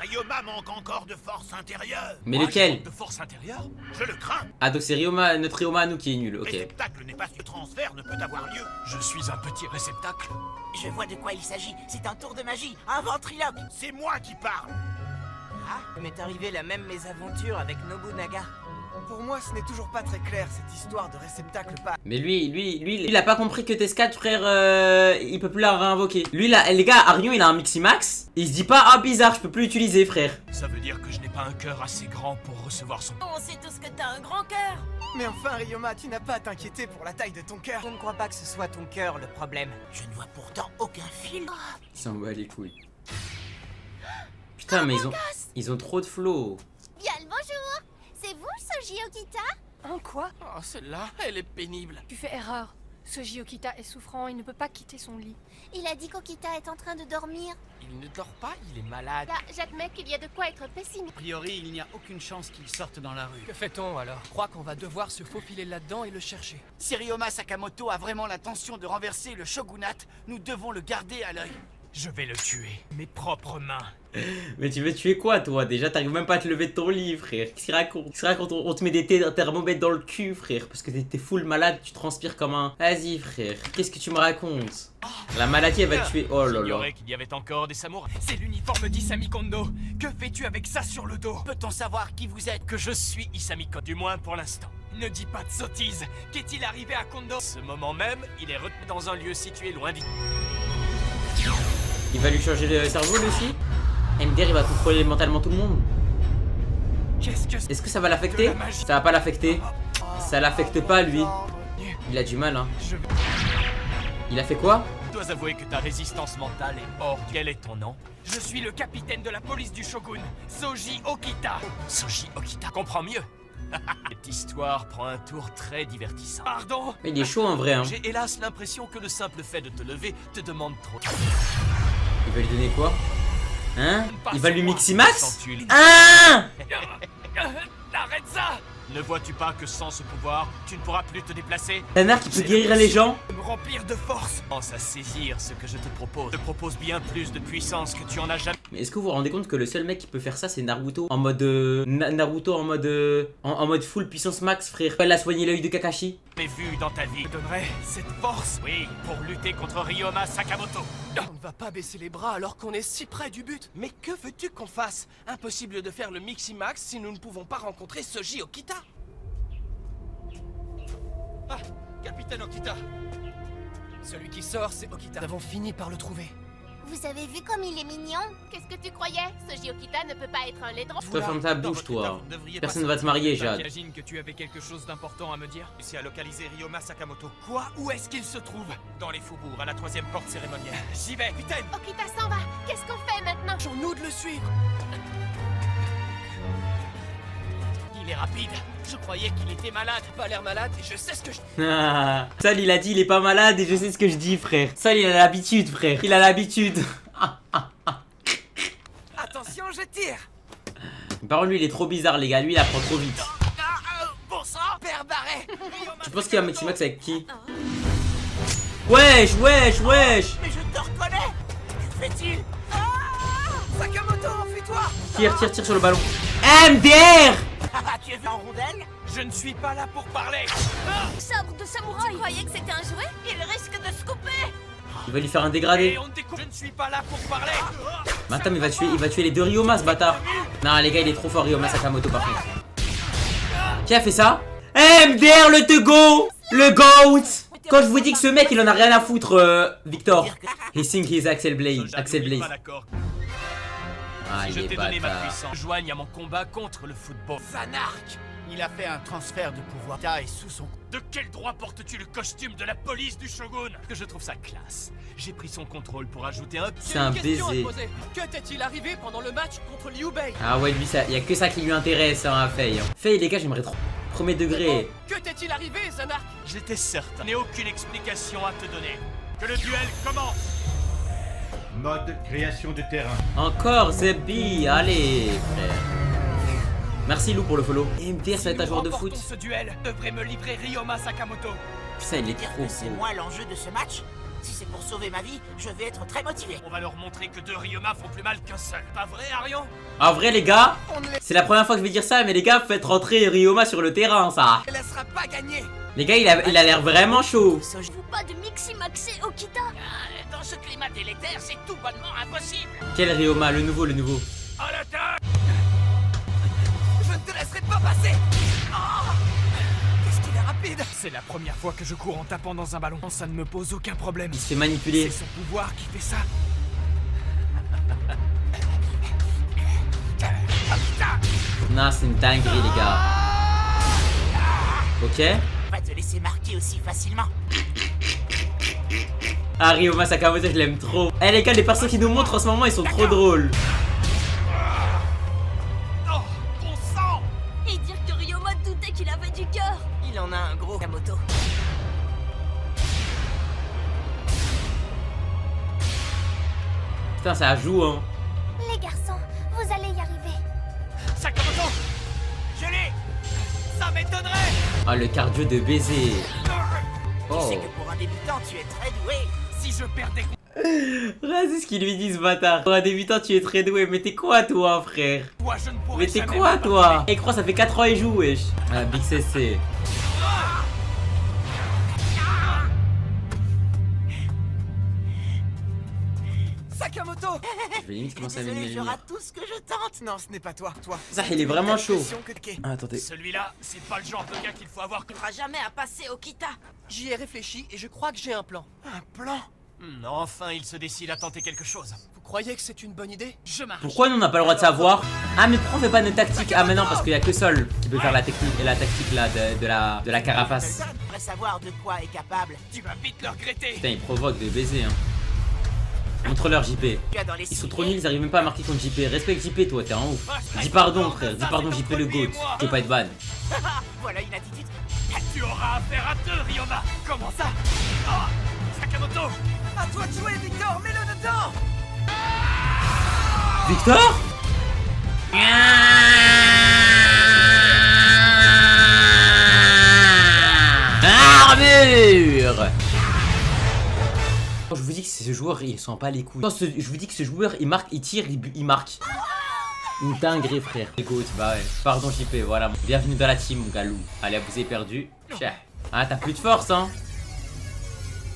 Speaker 9: Ryoma manque encore de force intérieure.
Speaker 1: Mais lequel?
Speaker 5: De force intérieure?
Speaker 9: Je le crains.
Speaker 1: Ah donc c'est Ryoma, notre Ryoma à nous qui est nul, ok.
Speaker 9: Le réceptacle n'est pas ce transfert ne peut avoir lieu.
Speaker 5: Je suis un petit réceptacle.
Speaker 10: Je vois de quoi il s'agit. C'est un tour de magie, un ventriloque.
Speaker 9: C'est moi qui parle.
Speaker 11: Ah, il m'est arrivé la même mésaventure avec Nobunaga.
Speaker 7: Pour moi, ce n'est toujours pas très clair cette histoire de réceptacle pas.
Speaker 1: Mais lui, il a pas compris que T4 frère, il peut plus la réinvoquer. Lui là, les gars, Arion il a un Miximax. Il se dit pas ah bizarre, je peux plus l'utiliser frère.
Speaker 5: Ça veut dire que je n'ai pas un cœur assez grand pour recevoir son.
Speaker 4: On sait tous que t'as un grand cœur.
Speaker 7: Mais enfin Ryoma, tu n'as pas à t'inquiéter pour la taille de ton cœur.
Speaker 11: Je ne crois pas que ce soit ton cœur le problème.
Speaker 10: Je ne vois pourtant aucun fil.
Speaker 1: Il s'en bat les couilles. Putain mais ils ont trop de flow.
Speaker 6: Bien le bonjour. C'est vous ce Ji Okita?
Speaker 7: Hein quoi? Oh celle-là, elle est pénible.
Speaker 13: Tu fais erreur. Ce Ji Okita est souffrant, il ne peut pas quitter son lit.
Speaker 6: Il a dit qu'Okita est en train de dormir.
Speaker 7: Il ne dort pas, il est malade.
Speaker 6: Là, j'admets qu'il y a de quoi être pessimiste.
Speaker 14: A priori, il n'y a aucune chance qu'il sorte dans la rue.
Speaker 7: Que fait-on alors? Je crois qu'on va devoir se faufiler là-dedans et le chercher.
Speaker 14: Si Ryoma Sakamoto a vraiment l'intention de renverser le shogunat, nous devons le garder à l'œil.
Speaker 5: Je vais le tuer, mes propres mains.
Speaker 1: Mais tu veux tuer quoi toi? Déjà t'arrives même pas à te lever de ton lit frère. Qu'est-ce qu'il raconte? On te met des thermomètres dans le cul frère. Parce que t'es full malade, tu transpires comme un... Vas-y frère, qu'est-ce que tu me racontes? La maladie elle va te tuer, oh là là.
Speaker 5: J'ignorais qu'il y avait encore des samouraïs. C'est l'uniforme d'Isami Kondo. Que fais-tu avec ça sur le dos?
Speaker 14: Peut-on savoir qui vous êtes?
Speaker 5: Que je suis Isami Kondo, du moins pour l'instant. Ne dis pas de sottises. Qu'est-il arrivé à Kondo? Ce moment même, il est retenu dans un lieu situé loin d'ici.
Speaker 1: Il va lui changer le cerveau lui aussi? MDR il va contrôler mentalement tout le monde. Est-ce que ça va l'affecter? Ça va pas l'affecter. Ça l'affecte pas lui. Il a du mal hein. Il a fait quoi?
Speaker 5: Je dois avouer que ta résistance mentale est hors. Quel est ton nom? Je suis le capitaine de la police du Shogun, Soji Okita. Soji Okita, comprends mieux. Cette histoire prend un tour très divertissant. Pardon?
Speaker 1: Mais il est chaud en vrai hein.
Speaker 5: J'ai hélas l'impression que le simple fait de te lever te demande trop.
Speaker 1: Il va lui donner quoi? Hein? Il va lui Miximax? Hein?
Speaker 5: Arrête ça! Ne vois-tu pas que sans ce pouvoir, tu ne pourras plus te déplacer?
Speaker 1: Un arc qui peut guérir les gens?
Speaker 5: remplir de force. Pense à saisir ce que je te propose. Je te propose bien plus de puissance que tu en as jamais.
Speaker 1: Mais est-ce que vous vous rendez compte que le seul mec qui peut faire ça c'est Naruto en mode Naruto en mode full puissance max, frère. Elle a soigné l'œil de Kakashi.
Speaker 5: Mais vu dans ta vie, je donnerais cette force. Oui, pour lutter contre Ryoma Sakamoto.
Speaker 7: On ne va pas baisser les bras alors qu'on est si près du but. Mais que veux-tu qu'on fasse? Impossible de faire le Miximax si nous ne pouvons pas rencontrer Soji Okita. Ah, Capitaine Okita. Celui qui sort, c'est Okita. Nous avons fini par le trouver.
Speaker 6: Vous avez vu comme il est mignon? Qu'est-ce que tu croyais? Soji Okita ne peut pas être un laidron.
Speaker 1: Toi, ferme ta bouche, toi. Personne ne va te marier, Jade.
Speaker 5: J'imagine que tu avais quelque chose d'important à me dire.
Speaker 9: Réussi à localiser Ryoma Sakamoto.
Speaker 5: Quoi? Où est-ce qu'il se trouve?
Speaker 9: Dans les faubourgs, à la 3e porte cérémonielle.
Speaker 5: J'y vais, capitaine.
Speaker 6: Okita s'en va. Qu'est-ce qu'on fait maintenant?
Speaker 7: Nous de le suivre.
Speaker 5: Il est rapide. Je croyais qu'il était malade.
Speaker 7: Pas l'air malade et je sais ce que je...
Speaker 1: Sal, il a dit il est pas malade et je sais ce que je dis, frère. Sal, il a l'habitude, frère. Il a l'habitude.
Speaker 7: Attention, je tire.
Speaker 1: Par contre, lui, il est trop bizarre, les gars. Lui, il apprend trop vite.
Speaker 7: Bon sang, père barré.
Speaker 1: Tu penses qu'il y a un Maximax avec qui? Wesh, wesh, wesh.
Speaker 10: Mais je te reconnais. Que fait-il?
Speaker 7: Sakamoto, enfuis-toi.
Speaker 1: Tire sur le ballon. MDR.
Speaker 10: Tu es vu en rondelle?
Speaker 5: Je ne suis pas là pour parler.
Speaker 6: Sabre de samouraï. Tu croyais que c'était un jouet?
Speaker 10: Il risque de se couper.
Speaker 1: Il va lui faire un dégradé.
Speaker 5: Et on découvre. Je ne suis pas là pour parler.
Speaker 1: Mais attends, mais il va tuer les deux Ryoma, ce bâtard. Non, les gars, il est trop fort, Ryoma Sakamoto, par contre. Qui a fait ça? MDR, le Tego. Le GOAT. Quand je vous dis que ce mec, il en a rien à foutre, Victor. He think he's Axel Blaze. Axel Blaze. Ah,
Speaker 5: Si je
Speaker 1: il est
Speaker 5: t'ai donné ma
Speaker 1: bâtard.
Speaker 5: puissance, joigne à mon combat contre le football.
Speaker 14: Zanark. Il a fait un transfert de pouvoir. Ta est sous son...
Speaker 5: De quel droit portes-tu le costume de la police du Shogun? Que je trouve ça classe. J'ai pris son contrôle pour ajouter un...
Speaker 1: C'est un baiser.
Speaker 7: Que t'est-il arrivé pendant le match contre Liu Bei?
Speaker 1: Ah ouais, lui, il y a que ça qui lui intéresse, hein, Faye. Faye, les gars, j'aimerais trop. Premier degré.
Speaker 7: Que t'est-il arrivé, Zanark?
Speaker 5: J'étais certain. Je n'ai aucune explication à te donner. Que le duel commence.
Speaker 15: Mode création de terrain.
Speaker 1: Encore Zebi, allez, frère. Merci Lou pour le follow. MDR, ça va être un joueur de foot.
Speaker 5: Ce duel devrait me livrer Ryoma Sakamoto.
Speaker 1: Putain, il est trop
Speaker 10: C'est moi l'enjeu de ce match. Si c'est pour sauver ma vie, je vais être très motivé.
Speaker 5: On va leur montrer que deux Ryoma font plus mal qu'un seul. Pas vrai, Arion?
Speaker 1: En vrai, les gars, c'est la première fois que je vais dire ça, mais les gars, faites rentrer Ryoma sur le terrain, ça.
Speaker 7: Elle laissera pas gagner.
Speaker 1: Les gars, il a l'air vraiment chaud.
Speaker 6: Vous pas de Miximaxé Okita?
Speaker 10: Dans ce climat délétère, c'est tout bonnement impossible.
Speaker 1: Quel Ryoma? Le nouveau, le nouveau.
Speaker 5: À l'attaque!
Speaker 7: Je ne te laisserai pas passer. Qu'est-ce qu'il est rapide.
Speaker 5: C'est la première fois que je cours en tapant dans un ballon. Ça ne me pose aucun problème.
Speaker 1: Il se fait manipuler.
Speaker 5: C'est son pouvoir qui fait ça.
Speaker 1: Non, c'est une dinguerie, les gars. Ok.
Speaker 10: Pas te laisser marquer aussi facilement.
Speaker 1: Ah, Ryoma Sakamoto, je l'aime trop. Eh, les gars, les persos qui nous montrent en ce moment, ils sont trop drôles.
Speaker 5: Oh, bon sang!
Speaker 6: Et dire que Ryoma doutait qu'il avait du cœur.
Speaker 7: Il en a un gros, Sakamoto.
Speaker 1: Putain, ça joue, hein.
Speaker 6: Les garçons, vous allez y arriver.
Speaker 5: Sakamoto! Je l'ai! Ça m'étonnerait!
Speaker 1: Ah, le cardio de baiser. Oh.
Speaker 10: Tu sais que pour un débutant, tu es très doué.
Speaker 5: Si je perdais...
Speaker 1: C'est ce qu'il lui dit, ce bâtard. Pour un débutant, tu es très doué. Mais t'es quoi, toi, frère?
Speaker 5: Toi, je ne pourrais
Speaker 1: Mais t'es
Speaker 5: jamais
Speaker 1: quoi, toi?
Speaker 5: m'abandonner.
Speaker 1: Et crois, ça fait 4 ans et joue, wesh. Ah, Big CC.
Speaker 7: Sakamoto.
Speaker 1: Je vais limite commencer à
Speaker 10: Désolé,
Speaker 1: m'aimer
Speaker 10: je
Speaker 1: les lumières.
Speaker 10: rate tout ce que je tente.
Speaker 7: Non, ce n'est pas toi.
Speaker 1: Ça, il est vraiment chaud. Ah, attendez.
Speaker 5: Celui-là, c'est pas le genre de gars qu'il faut avoir...
Speaker 4: Tu n'auras jamais à passer Okita.
Speaker 7: J'y ai réfléchi et je crois que j'ai un plan.
Speaker 5: Un plan? Enfin, il se décide à tenter quelque chose.
Speaker 7: Vous croyez que c'est une bonne idée?
Speaker 5: Je marche.
Speaker 1: Pourquoi nous on n'a pas le droit de savoir? Ah, mais pourquoi on fait pas notre tactique? Ah, mais non, parce qu'il y a que Sol qui peut faire la technique et la tactique là de la carapace.
Speaker 10: Quelqu'un devrait savoir de quoi est capable.
Speaker 5: Tu vas vite le regretter.
Speaker 1: Putain, ils provoquent des baisers, hein. Montre-leur JP.
Speaker 10: Tu as dans les
Speaker 1: Ils sont trop nuls, ils arrivent même pas à marquer contre JP. Respecte JP, toi, t'es un ouf. Dis pardon, frère. Dis pardon, JP le GOAT. Tu veux pas être ban.
Speaker 10: Voilà une attitude.
Speaker 5: Tu auras affaire à deux, Ryoma. Comment ça? Oh, Sakamoto.
Speaker 7: À toi de jouer, Victor. Mets-le dedans.
Speaker 1: Victor? Armure! Je vous dis que ce joueur, il s'en pas les couilles. Non, je vous dis que ce joueur, il marque, il tire, il marque. Une dinguerie, frère. Écoute, bah ouais. Pardon, JP, voilà. Bienvenue dans la team, mon galou. Allez, vous avez perdu. Ah, t'as plus de force, hein.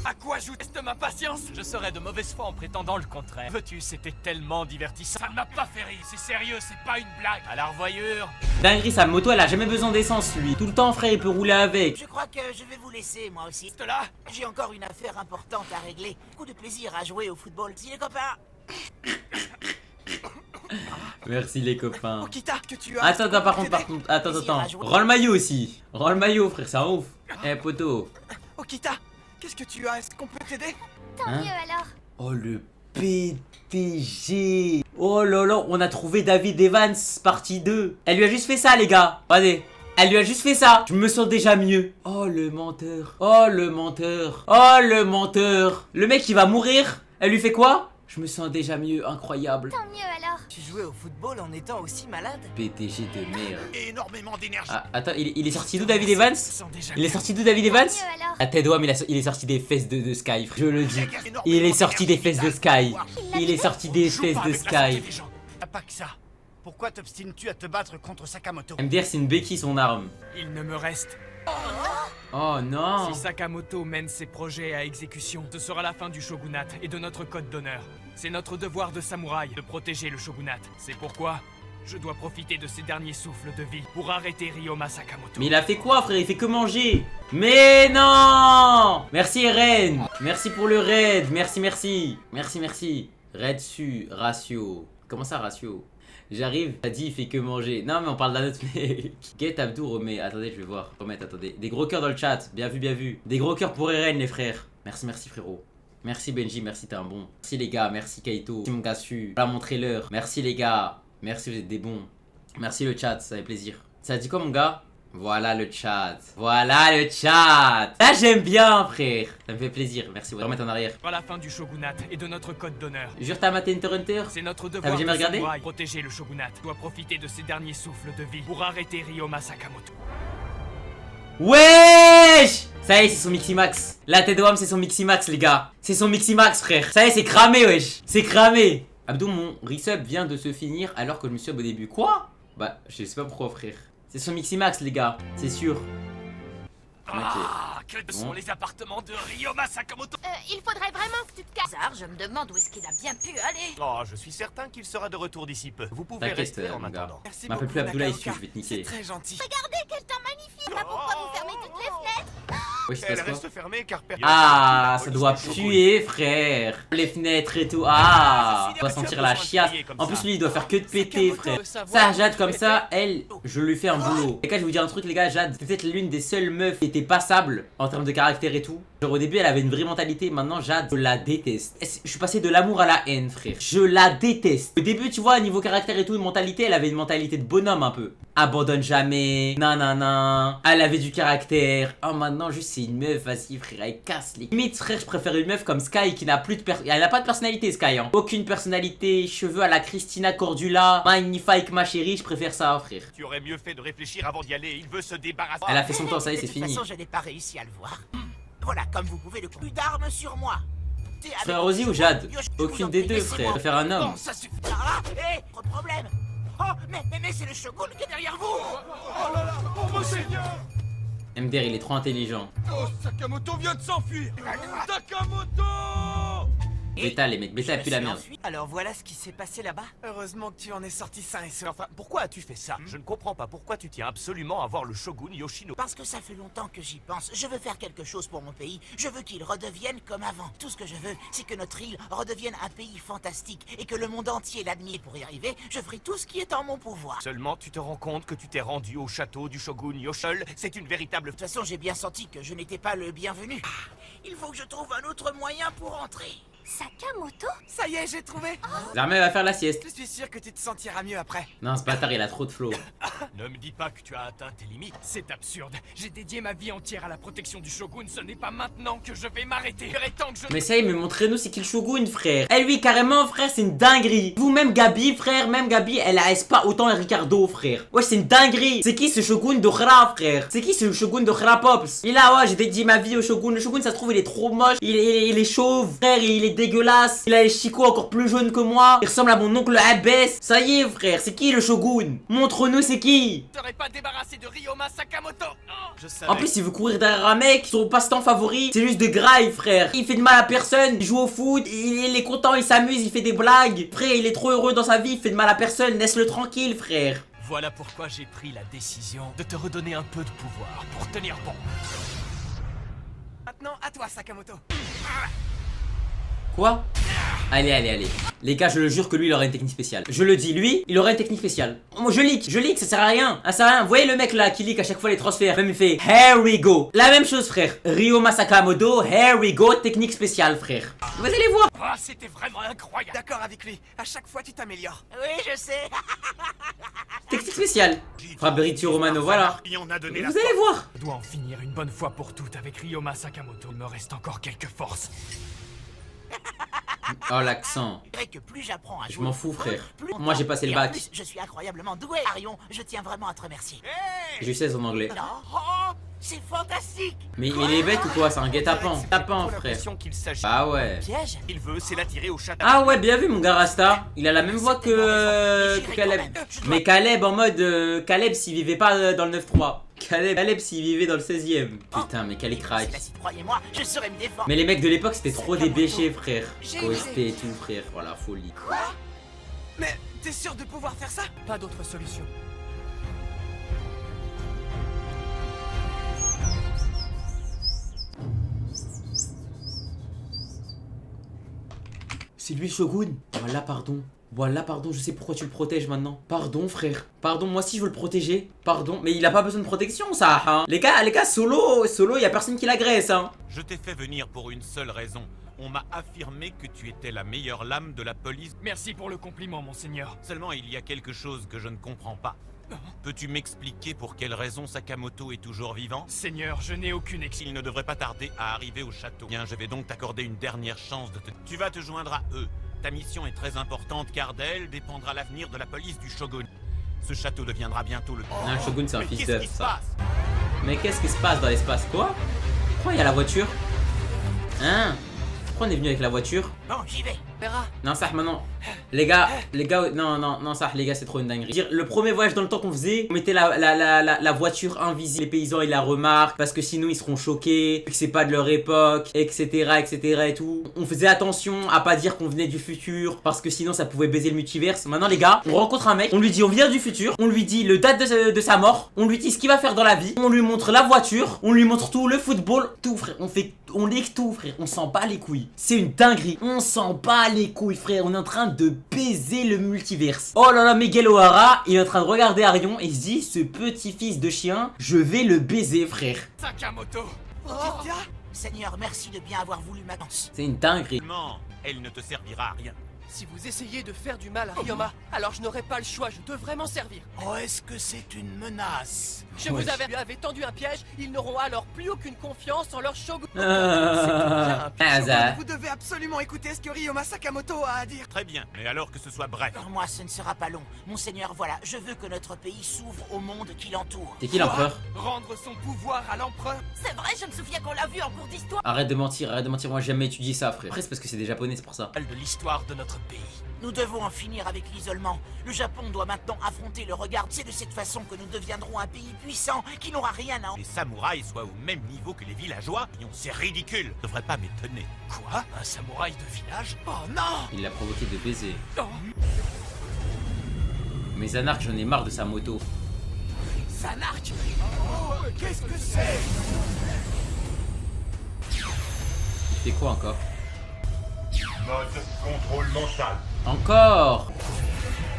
Speaker 5: À quoi joue teste ma patience? Je serais de mauvaise foi en prétendant le contraire. Veux-tu, c'était tellement divertissant.
Speaker 2: Ça ne m'a pas fait rire, c'est sérieux, c'est pas une blague.
Speaker 5: À la revoyure.
Speaker 1: Dinguerie, sa moto, elle a jamais besoin d'essence, lui. Tout le temps, frère, il peut rouler avec.
Speaker 10: Je crois que je vais vous laisser, moi aussi. Là, j'ai encore une affaire importante à régler. Beaucoup de plaisir à jouer au football. Si les copains.
Speaker 1: Merci les copains.
Speaker 7: Okita, que tu as.
Speaker 1: Attends, par contre, attends. Rends le maillot aussi. Rends le maillot, frère, c'est un ouf. Eh, poteau.
Speaker 7: Okita, qu'est-ce que tu as? Est-ce qu'on peut t'aider?
Speaker 6: Tant mieux alors.
Speaker 1: Oh, le PTG. Oh là là, on a trouvé David Evans, partie 2. Elle lui a juste fait ça, les gars. Regardez. Elle lui a juste fait ça. Je me sens déjà mieux. Oh, le menteur. Oh, le menteur. Oh, le menteur. Le mec, il va mourir. Elle lui fait quoi? Je me sens déjà mieux, incroyable.
Speaker 6: Tant mieux alors.
Speaker 7: Tu jouais au football en étant aussi malade?
Speaker 1: PTG de merde.
Speaker 9: Énormément d'énergie.
Speaker 1: Ah, attends, il est sorti d'où David Evans? Il est sorti d'où David Evans? À Ted Wam, il est sorti des fesses de Sky, je le dis. Il est sorti des fesses de Sky. Il est sorti des fesses de Sky.
Speaker 14: Pas que ça. Pourquoi t'obstines-tu à te battre contre Sakamoto?
Speaker 1: MDR, c'est une béquille son arme.
Speaker 5: Il ne me reste.
Speaker 1: Oh non.
Speaker 5: Si Sakamoto mène ses projets à exécution, ce sera la fin du shogunat et de notre code d'honneur. C'est notre devoir de samouraï de protéger le shogunat. C'est pourquoi je dois profiter de ses derniers souffles de vie pour arrêter Ryoma Sakamoto.
Speaker 1: Mais il a fait quoi, frère? Il fait que manger. Mais non. Merci Eren. Merci pour le raid. Merci. Raid su, ratio. Comment ça, ratio? J'arrive, t'as dit il fait que manger. Non mais on parle d'un autre mec. Get Abdou remet. Attendez, je vais voir. Remettre, attendez. Des gros cœurs dans le chat. Bien vu. Des gros cœurs pour Eren, les frères. Merci frérot. Merci Benji, merci, t'es un bon. Merci les gars, merci Kaito. Merci mon gars su. Voilà mon trailer. Merci les gars. Merci, vous êtes des bons. Merci le chat, ça fait plaisir. Ça dit quoi mon gars? Voilà le chat. Là j'aime bien frère. Ça me fait plaisir. Merci, on va remettre en arrière.
Speaker 5: À la fin du shogunat et de notre code d'honneur.
Speaker 1: Jure t'as maté Hunter.
Speaker 5: C'est notre devoir
Speaker 1: de
Speaker 5: samouraï protéger le shogunat. Doit profiter de ses derniers souffles de vie pour arrêter Ryoma Sakamoto.
Speaker 1: Wesh. Ça y est, c'est son Miximax. La tête de Wam, c'est son Miximax les gars. C'est son Miximax frère. Ça y est, c'est cramé wesh. C'est cramé. Abdou, mon resub vient de se finir alors que je me sub au début. Quoi? Bah je sais pas pourquoi frère. C'est son Miximax les gars, c'est sûr.
Speaker 2: Ah, que sont les appartements de Ryoma Sakamoto?
Speaker 6: Il faudrait vraiment que tu te casses.
Speaker 4: Je me demande où est-ce qu'il a bien pu aller.
Speaker 9: Oh, je suis certain qu'il sera de retour d'ici peu. Vous pouvez rester en attendant.
Speaker 1: M'appelle plus Abdoulaye, je vais te niquer.
Speaker 7: Très gentil.
Speaker 6: Regardez quel temps magnifique. Là, pourquoi vous fermez toutes les fenêtres?
Speaker 1: Ouais,
Speaker 9: Elle reste fermée car
Speaker 1: ah, ça doit puer, frère. Les fenêtres et tout. Ah, on va sentir la chiasse. En plus, lui, il doit faire que de péter, frère. Ça, Jade, comme ça, elle, je lui fais un boulot. Les gars, je vais vous dire un truc, les gars. Jade, c'est peut-être l'une des seules meufs qui était passable en termes de caractère et tout. Genre, au début, elle avait une vraie mentalité. Maintenant, Jade, je la déteste. Je suis passé de l'amour à la haine, frère. Je la déteste. Au début, tu vois, niveau caractère et tout, une mentalité, elle avait une mentalité de bonhomme un peu. Abandonne jamais. Nanana. Elle avait du caractère. Oh, maintenant, juste, c'est une meuf. Vas-y, frère, elle casse les. Limite, frère, je préfère une meuf comme Sky qui n'a plus de elle n'a pas de personnalité, Sky. Hein. Aucune personnalité. Cheveux à la Christina Cordula. Magnifique, ma chérie. Je préfère ça, frère.
Speaker 9: Tu aurais mieux fait de réfléchir avant d'y aller. Il veut se débarrasser.
Speaker 1: Elle a fait son temps, ça y est, c'est fini.
Speaker 10: De toute façon, je n'ai pas réussi à le voir. Voilà, comme vous pouvez le coup. Plus d'armes sur moi.
Speaker 1: Frère Rosie ou Jade? Aucune des deux, frère. Je préfère un homme.
Speaker 10: Ça suffit. Ah, hé, trop de problème. Oh, mais c'est le shogun qui est derrière vous.
Speaker 2: Oh là là, oh mon seigneur.
Speaker 1: MDR, il est trop intelligent.
Speaker 2: Oh, Sakamoto vient de s'enfuir. Sakamoto.
Speaker 1: Bêta, les mecs, bêta, puis la merde.
Speaker 7: Alors voilà ce qui s'est passé là-bas. Heureusement que tu en es sorti sain et sauf.
Speaker 9: Enfin, pourquoi as-tu fait ça? Je ne comprends pas. Pourquoi tu tiens absolument à voir le shogun Yoshino?
Speaker 10: Parce que ça fait longtemps que j'y pense. Je veux faire quelque chose pour mon pays. Je veux qu'il redevienne comme avant. Tout ce que je veux, c'est que notre île redevienne un pays fantastique et que le monde entier l'admire. Pour y arriver, je ferai tout ce qui est en mon pouvoir.
Speaker 9: Seulement, tu te rends compte que tu t'es rendu au château du shogun Yoshol. C'est une véritable...
Speaker 10: De toute façon, j'ai bien senti que je n'étais pas le bienvenu. Il faut que je trouve un autre moyen pour entrer.
Speaker 6: Sakamoto?
Speaker 7: Ça y est, j'ai trouvé.
Speaker 1: L'armée va faire la sieste.
Speaker 7: Je suis sûr que tu te sentiras mieux après.
Speaker 1: Non, ce bâtard, il a trop de flow.
Speaker 5: Ne me dis pas que tu as atteint tes limites. C'est absurde. J'ai dédié ma vie entière à la protection du Shogun. Ce n'est pas maintenant que je vais m'arrêter. Il est temps que je...
Speaker 1: Mais ça y est, mais montrez-nous c'est qui le Shogun, frère. Eh lui, carrément, frère, c'est une dinguerie. Vous-même, Gabi, frère, même Gabi, elle AS pas autant Ricardo, frère. Ouais, c'est une dinguerie. C'est qui ce Shogun de Khra, frère? C'est qui ce Shogun de Khra Pops? Et là, ouais, j'ai dédié ma vie au Shogun. Le Shogun, ça se trouve, il est trop moche. Il est chauve, frère, il est dégueulasse. Il a les chicots encore plus jaunes que moi. Il ressemble à mon oncle Abbès. Ça y est, frère, c'est qui le Shogun? Montre-nous c'est qui.
Speaker 5: Je ne serais pas débarrassé de Ryoma Sakamoto. Je savais.
Speaker 1: En plus, il veut courir derrière un mec. Son passe-temps favori, c'est juste de graille, frère. Il fait de mal à personne. Il joue au foot. Il est content, il s'amuse, il fait des blagues. Frère, il est trop heureux dans sa vie. Il fait de mal à personne. Laisse-le tranquille, frère.
Speaker 5: Voilà pourquoi j'ai pris la décision de te redonner un peu de pouvoir pour tenir bon.
Speaker 7: Maintenant, à toi, Sakamoto.
Speaker 1: Quoi? Allez. Les gars, je le jure que lui, il aurait une technique spéciale. Je le dis, lui, il aurait une technique spéciale. Moi, je leak, ça sert à rien. Ça sert à rien. Vous voyez le mec là qui leak à chaque fois les transferts? Même il fait Here we go. La même chose, frère. Ryoma Sakamoto, here we go, technique spéciale, frère. Vous allez voir.
Speaker 5: Ah, c'était vraiment incroyable.
Speaker 7: D'accord avec lui. À chaque fois, tu t'améliores.
Speaker 10: Oui, je sais.
Speaker 1: Technique spéciale. Fabrizio Romano, voilà. Vous allez voir.
Speaker 5: Je dois en finir une bonne fois pour toutes avec Ryoma Sakamoto. Il me reste encore quelques forces.
Speaker 1: Oh, l'accent.
Speaker 10: Que plus j'apprends à jouer,
Speaker 1: Je m'en fous, frère.
Speaker 10: plus
Speaker 1: Moi, j'ai passé le bac.
Speaker 10: plus, je suis incroyablement doué. Arion, je tiens vraiment à te remercier.
Speaker 1: J'ai eu 16 en anglais.
Speaker 10: Non. Oh, c'est fantastique.
Speaker 1: Mais il est bête ou quoi? C'est un guet-apens. Tapant, frère. Ah ouais.
Speaker 10: Piège.
Speaker 5: Il veut, c'est l'attirer au château.
Speaker 1: Ah ouais, bien vu, mon gars Rasta. Il a la même voix que Caleb. Mais Caleb en mode Caleb s'il vivait pas dans le 9-3. Caleb s'il vivait dans le 16ème. Putain, mais quel crack.
Speaker 10: Croyez-moi, je saurais me défendre.
Speaker 1: Mais les mecs de l'époque, c'était trop des béchés, frère. OST et tout, frère. Voilà, folie.
Speaker 7: Quoi? Mais t'es sûr de pouvoir faire ça? Pas d'autre solution.
Speaker 1: C'est lui, Shogun. Voilà, pardon, je sais pourquoi tu le protèges maintenant. Pardon, frère. Pardon, moi aussi je veux le protéger. Pardon, mais il a pas besoin de protection, ça, hein. Les gars, solo, y a personne qui l'agresse, hein.
Speaker 9: Je t'ai fait venir pour une seule raison. On m'a affirmé que tu étais la meilleure lame de la police.
Speaker 5: Merci pour le compliment, monseigneur.
Speaker 9: Seulement, il y a quelque chose que je ne comprends pas. Peux-tu m'expliquer pour quelle raison Sakamoto est toujours vivant?
Speaker 5: Seigneur, je n'ai aucune excuse.
Speaker 9: Il ne devrait pas tarder à arriver au château. Bien, je vais donc t'accorder une dernière chance de te... Tu vas te joindre à eux. Ta mission est très importante car d'elle dépendra l'avenir de la police du Shogun. Ce château deviendra bientôt le...
Speaker 1: Non, le Shogun c'est un fils d'œuf, ça. Mais qu'est-ce qui se passe dans l'espace? Quoi? Pourquoi il y a la voiture? Hein? Pourquoi on est venu avec la voiture?
Speaker 10: Bon, j'y vais.
Speaker 1: Non, ça, maintenant. Les gars, non, ça, les gars, c'est trop une dinguerie. Dire, le premier voyage dans le temps qu'on faisait, on mettait la voiture invisible. Les paysans, ils la remarquent parce que sinon, ils seront choqués, que c'est pas de leur époque, etc. et tout. On faisait attention à pas dire qu'on venait du futur parce que sinon, ça pouvait baiser le multiverse. Maintenant, les gars, on rencontre un mec, on lui dit, on vient du futur, on lui dit le date de sa mort, on lui dit ce qu'il va faire dans la vie, on lui montre la voiture, on lui montre tout, le football, tout, frère. On lit tout, frère. On s'en bat les couilles. C'est une dinguerie. On s'en bat les couilles, frère. On est en train de baiser le multiverse. Oh là là, Miguel O'Hara, il est en train de regarder Arion et il se dit, ce petit fils de chien, je vais le baiser, frère.
Speaker 5: Sakamoto.
Speaker 10: Seigneur, merci de bien avoir voulu ma danse.
Speaker 1: C'est une dinguerie.
Speaker 9: Non, elle ne te servira à rien.
Speaker 7: Si vous essayez de faire du mal à Ryoma, alors je n'aurai pas le choix, je devrais m'en servir.
Speaker 9: Oh, est-ce que c'est une menace?
Speaker 7: Je vous avais tendu un piège, ils n'auront alors plus aucune confiance en leur shogun. Vous devez absolument écouter ce que Ryoma Sakamoto a à dire.
Speaker 9: Très bien, mais alors que ce soit bref.
Speaker 10: Pour moi, ce ne sera pas long. Monseigneur, voilà, je veux que notre pays s'ouvre au monde qui l'entoure.
Speaker 1: C'est qui l'empereur?
Speaker 7: Rendre son pouvoir à l'empereur.
Speaker 10: C'est vrai, je me souviens qu'on l'a vu en cours d'histoire.
Speaker 1: Arrête de mentir, moi j'ai jamais étudié ça, frère. Après, c'est parce que c'est des japonais, c'est pour ça.
Speaker 5: De l'histoire de notre pays.
Speaker 10: Nous devons en finir avec l'isolement. Le Japon doit maintenant affronter le regard. C'est de cette façon que nous deviendrons un pays puissant qui n'aura rien à...
Speaker 9: Les samouraïs soient au même niveau que les villageois. C'est ridicule. Ça devrait pas m'étonner.
Speaker 5: Quoi? Un samouraï de village? Oh non!
Speaker 1: Il l'a provoqué de baiser. Mais Zanark, j'en ai marre de sa moto.
Speaker 7: Zanark? Oh, qu'est-ce que c'est?
Speaker 1: Il fait quoi encore?
Speaker 15: Mode contrôle mental.
Speaker 1: Encore!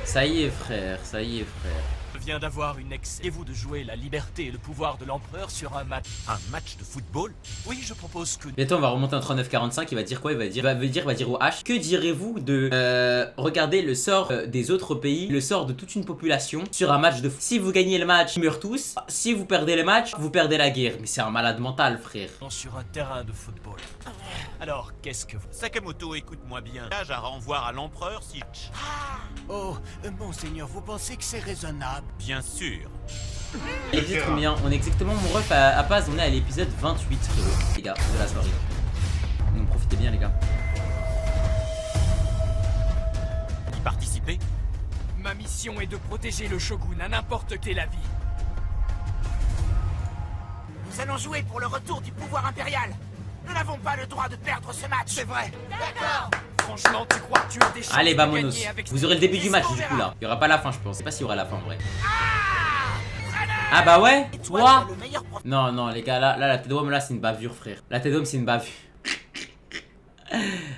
Speaker 1: Ça y est, frère, ça y est, frère.
Speaker 5: viens d'avoir une et vous de jouer la liberté et le pouvoir de l'empereur sur un match.
Speaker 9: Un match de football?
Speaker 5: Oui, je propose que...
Speaker 1: Bientôt on va remonter en 39-45, il va dire quoi? Il va dire au H. Que direz-vous de regarder le sort des autres pays, le sort de toute une population sur un match de foot? Si vous gagnez le match, ils meurent tous. Si vous perdez le match, vous perdez la guerre. Mais c'est un malade mental, frère.
Speaker 5: Sur un terrain de football. Alors, qu'est-ce que vous...
Speaker 9: Sakamoto, écoute-moi bien. J'ai à renvoir à l'empereur si...
Speaker 14: Oh, monseigneur, vous pensez que c'est raisonable?
Speaker 9: Bien sûr.
Speaker 1: L'épisode combien? On est exactement, mon ref à Paz, on est à l'épisode 28, frérot, les gars, de la soirée. Donc profitez bien, les gars.
Speaker 9: Y participer?
Speaker 2: Ma mission est de protéger le shogun à n'importe quelle avis.
Speaker 10: Nous allons jouer pour le retour du pouvoir impérial. Nous n'avons pas le droit de perdre ce match.
Speaker 2: C'est vrai. D'accord. Franchement, tu crois que tu as des chances
Speaker 1: Allez,
Speaker 2: de
Speaker 1: vamonos.
Speaker 2: gagner avec...
Speaker 1: Vous aurez le début du match, du coup, là. Il y aura pas la fin, je pense. Je sais pas s'il y aura la fin, en vrai. Ah bah ouais. Toi? Non, non, les gars, là, la tête d'homme, là, c'est une bavure, frère. La tête d'homme, c'est une bavure.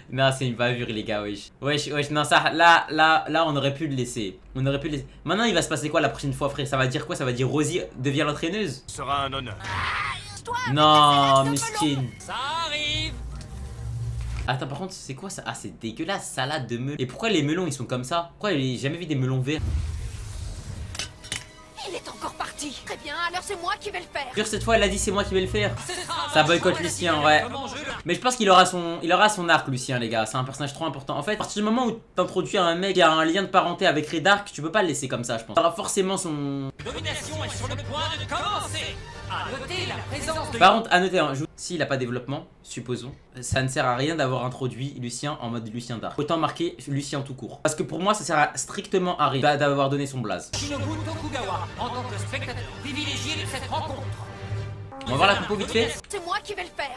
Speaker 1: Non, c'est une bavure, les gars, wesh. Wesh, non, ça, là, on aurait pu le laisser. On aurait pu le laisser. Maintenant, il va se passer quoi la prochaine fois, frère? Ça va dire quoi? Ça va dire Rosie devient l'entraîneuse?
Speaker 5: Ce sera un honneur.
Speaker 1: Non, miskin.
Speaker 2: Ça arrive.
Speaker 1: Attends, par contre, c'est quoi ça? Ah, c'est dégueulasse, salade de melon. Et pourquoi les melons, ils sont comme ça? Pourquoi j'ai jamais vu des melons verts?
Speaker 13: Il est encore parti. Très bien, alors c'est moi qui vais le faire.
Speaker 1: Pure, cette fois, elle a dit c'est moi qui vais le faire. Ça boycotte Lucien, ouais. Mais je pense qu'il aura son arc, Lucien, les gars. C'est un personnage trop important. En fait, à partir du moment où t'introduis un mec qui a un lien de parenté avec Red Arc, tu peux pas le laisser comme ça, je pense. Il aura forcément son...
Speaker 2: Domination est sur le point de commencer. À noter la présence de...
Speaker 1: Par contre, à noter, hein, s'il a pas développement, supposons, ça ne sert à rien d'avoir introduit Lucien en mode Lucien d'Arc. Autant marquer Lucien tout court. Parce que pour moi, ça sert strictement à rien d'avoir donné son blaze.
Speaker 2: Shinobu Tokugawa, en tant que spectateur privilégié de cette rencontre.
Speaker 1: On va voir la compo vite fait.
Speaker 13: C'est moi qui vais le faire.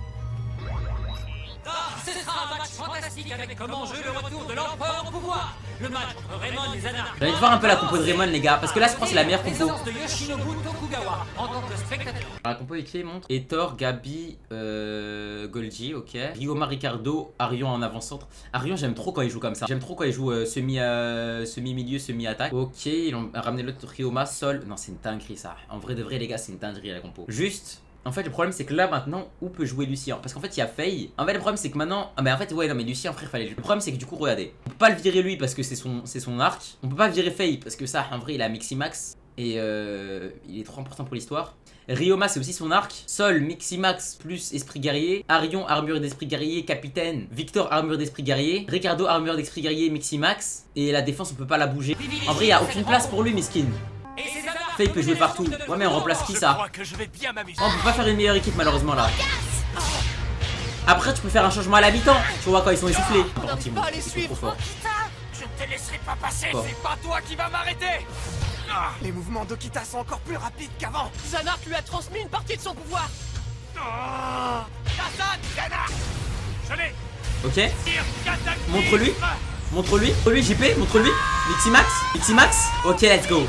Speaker 2: Ce sera un match fantastique avec comme enjeu le retour de l'empereur au pouvoir. Le match entre Raymond et Zanark.
Speaker 1: J'ai envie de voir un peu la compo de Raymond, les gars, parce que là, je pense que c'est la meilleure compo.
Speaker 2: De Yoshinobu Tokugawa, en tant que spectateur.
Speaker 1: La compo vite fait montre Etor, Gabi, Golgi, ok. Ryoma, Ricardo, Arion en avant-centre. Arion, j'aime trop quand il joue comme ça. J'aime trop quand il joue semi-milieu, semi-attaque. Ok, ils ont ramené l'autre Ryoma, Sol. Non, c'est une dinguerie ça. En vrai de vrai, les gars, c'est une dinguerie la compo. Juste. En fait, le problème, c'est que là, maintenant, où peut jouer Lucien? Parce qu'en fait, il y a Faye. En fait, le problème, c'est que maintenant... Ah, mais en fait, ouais, non, mais Lucien, frère, fallait... Le problème, c'est que du coup, regardez. On peut pas le virer lui parce que c'est son arc. On peut pas virer Faye parce que ça, en vrai, il a Miximax. Et il est trop important pour l'histoire. Ryoma, c'est aussi son arc. Sol, Miximax plus Esprit Guerrier. Arion, armure d'Esprit Guerrier, capitaine. Victor, armure d'Esprit Guerrier. Ricardo, armure d'Esprit Guerrier, Miximax. Et la défense, on peut pas la bouger. En vrai, il y a aucune place pour lui, miskin. Faye peut jouer partout. Ouais, mais on remplace qui ça? On peut pas faire une meilleure équipe malheureusement là. Après, tu peux faire un changement à la mi-temps. Tu vois quand ils sont essoufflés. Ils sont trop forts.
Speaker 10: Je ne te laisserai pas passer.
Speaker 2: C'est pas toi qui vas m'arrêter.
Speaker 7: Les mouvements d'Okita sont encore plus rapides qu'avant.
Speaker 2: Zanark lui a transmis une partie de son pouvoir. Kazan, Zanark. Je l'ai.
Speaker 1: Ok. Montre-lui. Montre-lui. Montre-lui JP. Montre-lui. Miximax. Miximax. Ok, let's go.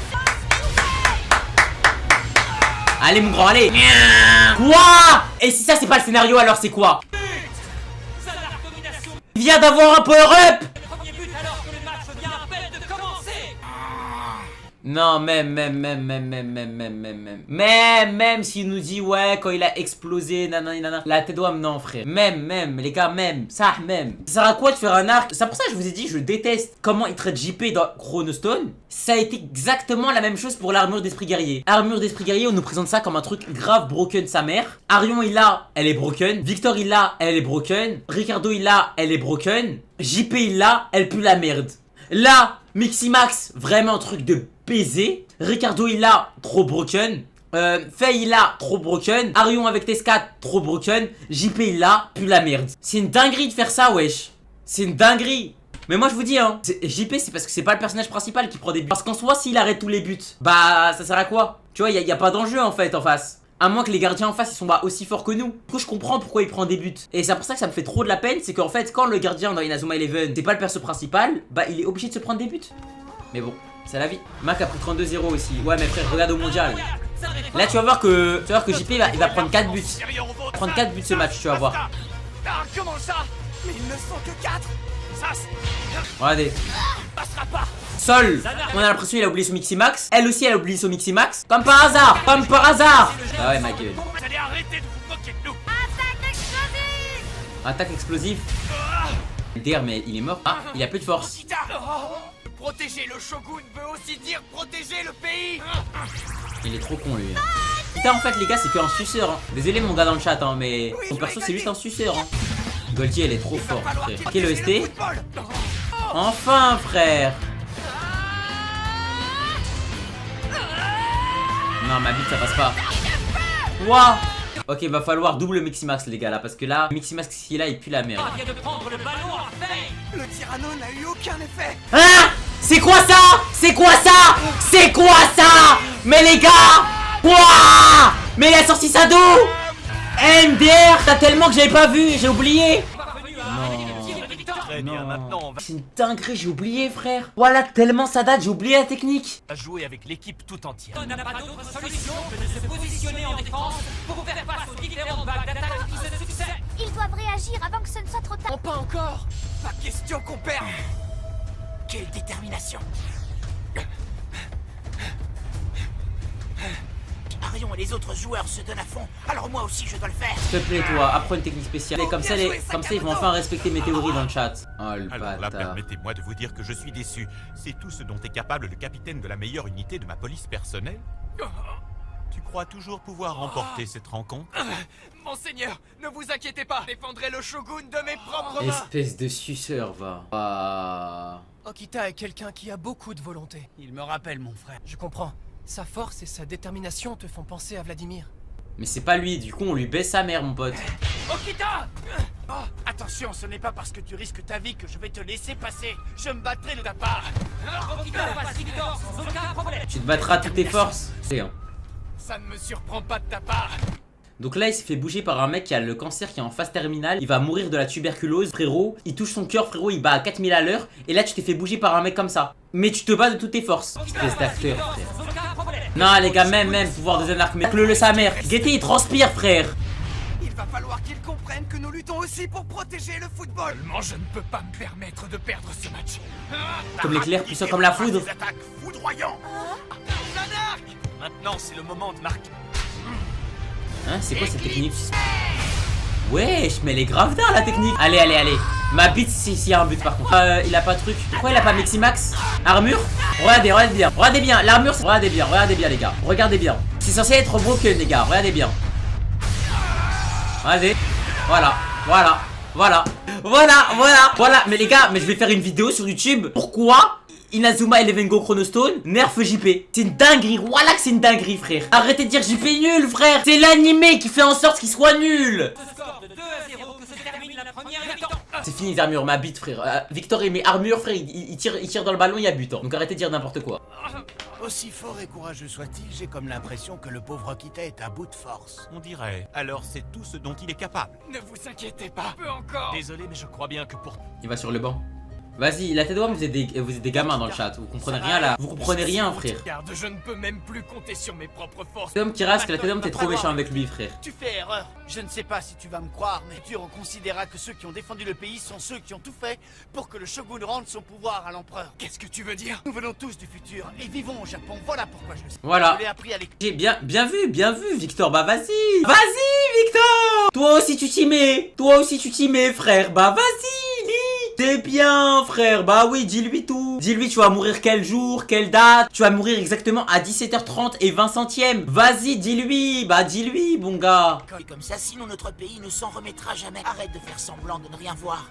Speaker 1: Allez mon grand, allez. Quoi? Et si ça c'est pas le scénario, alors c'est quoi? Il vient d'avoir un power-up. Non, même s'il nous dit ouais quand il a explosé, nanana, la tête d'homme, non frère. Même, les gars, ça même. Ça sert à quoi de faire un arc? C'est pour ça que je vous ai dit, je déteste comment il traite JP dans Chronostone. Ça a été exactement la même chose pour l'armure d'Esprit Guerrier. Armure d'Esprit Guerrier, on nous présente ça comme un truc grave broken sa mère. Arion il l'a, elle est broken. Victor il l'a, elle est broken. Ricardo il l'a, elle est broken. JP il l'a, elle pue la merde. Là, Miximax, vraiment truc de baiser. Ricardo il a trop broken. Faye il a trop broken. Arion avec Tescat trop broken. JP il a pue la merde. C'est une dinguerie de faire ça, wesh. C'est une dinguerie. Mais moi je vous dis hein, JP c'est parce que c'est pas le personnage principal qui prend des buts. Parce qu'en soi s'il arrête tous les buts, bah ça sert à quoi? Tu vois, y a pas d'enjeu en fait en face. À moins que les gardiens en face ils sont bah, aussi forts que nous. Du coup je comprends pourquoi il prend des buts. Et c'est pour ça que ça me fait trop de la peine. C'est qu'en fait quand le gardien dans Inazuma Eleven c'est pas le perso principal, bah il est obligé de se prendre des buts. Mais bon, c'est la vie. Mac a pris 32-0 aussi. Ouais mais frère regarde au mondial. Là tu vas voir que JP il va prendre 4 buts. Prendre 4 buts ce match, tu vas voir.
Speaker 7: Comment ça? Mais ils ne sont que 4.
Speaker 2: Ça
Speaker 1: Regardez.
Speaker 2: passera pas.
Speaker 1: Sol, on a l'impression qu'il a oublié son Miximax. Elle aussi, elle a oublié son Miximax. Comme par hasard, comme par hasard. Ah ouais, ma gueule.
Speaker 2: Vous allez arrêter de vous moquer de nous.
Speaker 1: Attaque explosive. DR, mais il est mort. Ah, il a plus de force.
Speaker 5: Protéger le shogun veut aussi dire protéger le pays.
Speaker 1: Il est trop con lui. Putain, en fait les gars, c'est qu'un suceur hein. Désolé mon gars dans le chat hein, mais son perso c'est juste un suceur hein. Goldie elle est trop forte frère. Ok le ST. Enfin frère. Non ma bite ça passe pas. Wouah. Ok va falloir double Miximax les gars là. Parce que là Miximax qui est là il pue la merde.
Speaker 7: Le Tyranno n'a eu aucun effet.
Speaker 1: Hein? C'est quoi ça? C'est quoi ça? C'est quoi ça? Mais les gars! Wouah! Mais il a sorti ça d'où? MDR, t'as tellement que j'avais pas vu, j'ai oublié. Non. C'est une dinguerie, j'ai oublié frère. Voilà, tellement ça date, j'ai oublié la technique.
Speaker 5: À jouer avec l'équipe tout entière.
Speaker 2: On n'a pas d'autre solution que de se positionner en défense pour faire face aux différentes vagues d'attaque qui se succèdent.
Speaker 6: Ils doivent réagir avant que ce ne soit trop tard.
Speaker 7: Oh, pas encore. Pas question qu'on perde.
Speaker 10: Quelle détermination! Arion et les autres joueurs se donnent à fond, alors moi aussi je dois le faire.
Speaker 1: S'il te plaît toi, apprends une technique spéciale. Et comme ça, ils vont enfin respecter mes théories dans le chat. Oh le
Speaker 9: Alors là,
Speaker 1: bâtard.
Speaker 9: permettez-moi de vous dire que je suis déçu. C'est tout ce dont est capable le capitaine de la meilleure unité de ma police personnelle. Tu crois toujours pouvoir remporter cette rencontre?
Speaker 7: Monseigneur, ne vous inquiétez pas, je défendrai le shogun de mes propres mains.
Speaker 1: Espèce de suceur va. Ah.
Speaker 7: Okita est quelqu'un qui a beaucoup de volonté.
Speaker 14: Il me rappelle mon frère.
Speaker 7: Je comprends. Sa force et sa détermination te font penser à Vladimir.
Speaker 1: Mais c'est pas lui, du coup on lui baisse sa mère mon pote.
Speaker 14: Okita! Oh, attention, ce n'est pas parce que tu risques ta vie que je vais te laisser passer. Je me battrai de ta part.
Speaker 2: Okita passe Victor sans aucun problème.
Speaker 1: Tu te battras toutes tes forces. C'est hein.
Speaker 7: Ça ne me surprend pas de ta part.
Speaker 1: Donc là il s'est fait bouger par un mec qui a le cancer qui est en phase terminale. Il va mourir de la tuberculose frérot. Il touche son cœur frérot, il bat à 4000 à l'heure. Et là tu t'es fait bouger par un mec comme ça. Mais tu te bats de toutes tes forces. Espèce d'acteur frère. Non les gars même pouvoir de Zanark. Mais le sa mère. Guettez il transpire frère.
Speaker 7: Il va falloir qu'ils comprennent que nous luttons aussi pour protéger le football.
Speaker 2: Seulement je ne peux pas me permettre de perdre ce match.
Speaker 1: Comme l'éclair puissant comme la foudre.
Speaker 10: Des attaques foudroyantes.
Speaker 5: Maintenant c'est le moment de marquer.
Speaker 1: Hein, c'est quoi cette technique? Wesh, mais elle est grave dingue la technique. Allez. Ma bite s'il y a un but par contre. Il a pas de truc. Pourquoi il a pas Miximax? Armure? Regardez bien. Regardez bien. L'armure, regardez bien les gars. Regardez bien. C'est censé être broken les gars. Regardez bien. Regardez. Voilà. Mais les gars, mais je vais faire une vidéo sur YouTube. Pourquoi Inazuma Eleven Go Chronostone nerf JP? C'est une dinguerie, voilà que c'est une dinguerie frère. Arrêtez de dire JP nul frère. C'est l'animé qui fait en sorte qu'il soit nul. C'est fini les armures, ma bite frère. Victor et mes armures frère, il tire dans le ballon, il y a but hein. Donc arrêtez de dire n'importe quoi.
Speaker 10: Aussi fort et courageux soit-il, j'ai comme l'impression que le pauvre Okita est à bout de force.
Speaker 9: On dirait. Alors c'est tout ce dont il est capable.
Speaker 7: Ne vous inquiétez pas, peu encore.
Speaker 5: Désolé mais je crois bien que pour...
Speaker 1: Il va sur le banc. Vas-y, la tête d'homme, vous êtes des gamins dans le chat. Vous comprenez rien là. Vous comprenez rien frère.
Speaker 7: Regarde, je ne peux même plus compter sur mes propres forces.
Speaker 1: L'homme qui rasque, la tête d'homme, t'es trop méchant avec lui frère.
Speaker 14: Tu fais erreur. Je ne sais pas si tu vas me croire, mais tu considéreras que ceux qui ont défendu le pays sont ceux qui ont tout fait pour que le shogun rende son pouvoir à l'empereur.
Speaker 7: Qu'est-ce que tu veux dire?
Speaker 14: Nous venons tous du futur et vivons au Japon. Voilà pourquoi je le sais.
Speaker 1: Voilà.
Speaker 14: Je l'ai appris à l'école.
Speaker 1: J'ai bien vu Victor. Bah vas-y Victor. Toi aussi tu t'y mets frère. Bah vas-y. T'es bien frère, bah oui, dis-lui tout. Dis-lui tu vas mourir quel jour, quelle date. Tu vas mourir exactement à 17h30 et 20 centièmes. Vas-y, dis-lui, bon gars.
Speaker 10: Et comme ça, sinon notre pays ne s'en remettra jamais. Arrête de faire semblant de ne rien voir.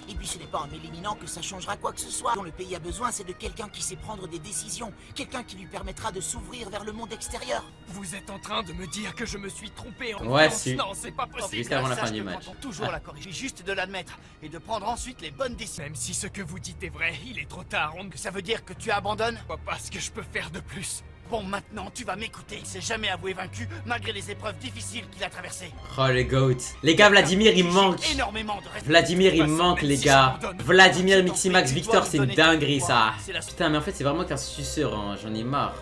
Speaker 10: Et puis ce n'est pas en m'éliminant que ça changera quoi que ce soit. Ce dont le pays a besoin, c'est de quelqu'un qui sait prendre des décisions. Quelqu'un qui lui permettra de s'ouvrir vers le monde extérieur.
Speaker 7: Vous êtes en train de me dire que je me suis trompé en
Speaker 1: Ouais,
Speaker 7: France.
Speaker 1: si.
Speaker 7: Non, c'est pas possible.
Speaker 1: C'est juste avant la fin du
Speaker 14: Sache que
Speaker 1: match.
Speaker 14: quand on toujours la corriger, juste de l'admettre et de prendre ensuite les bonnes décisions.
Speaker 7: Même si ce que vous dites est vrai, il est trop tard. On ne
Speaker 14: Ça veut dire que tu abandonnes?
Speaker 7: voit pas ce que je peux faire de plus.
Speaker 14: Bon, maintenant, tu vas m'écouter. Il s'est jamais avoué vaincu, malgré les épreuves difficiles qu'il a traversées.
Speaker 1: Oh les goats. Les gars, Vladimir il me manque.
Speaker 14: Énormément de respect.
Speaker 1: Vladimir il me manque les gars. Vladimir Miximax Victor c'est une dinguerie ça. Putain mais en fait c'est vraiment qu'un suceur hein. J'en ai marre.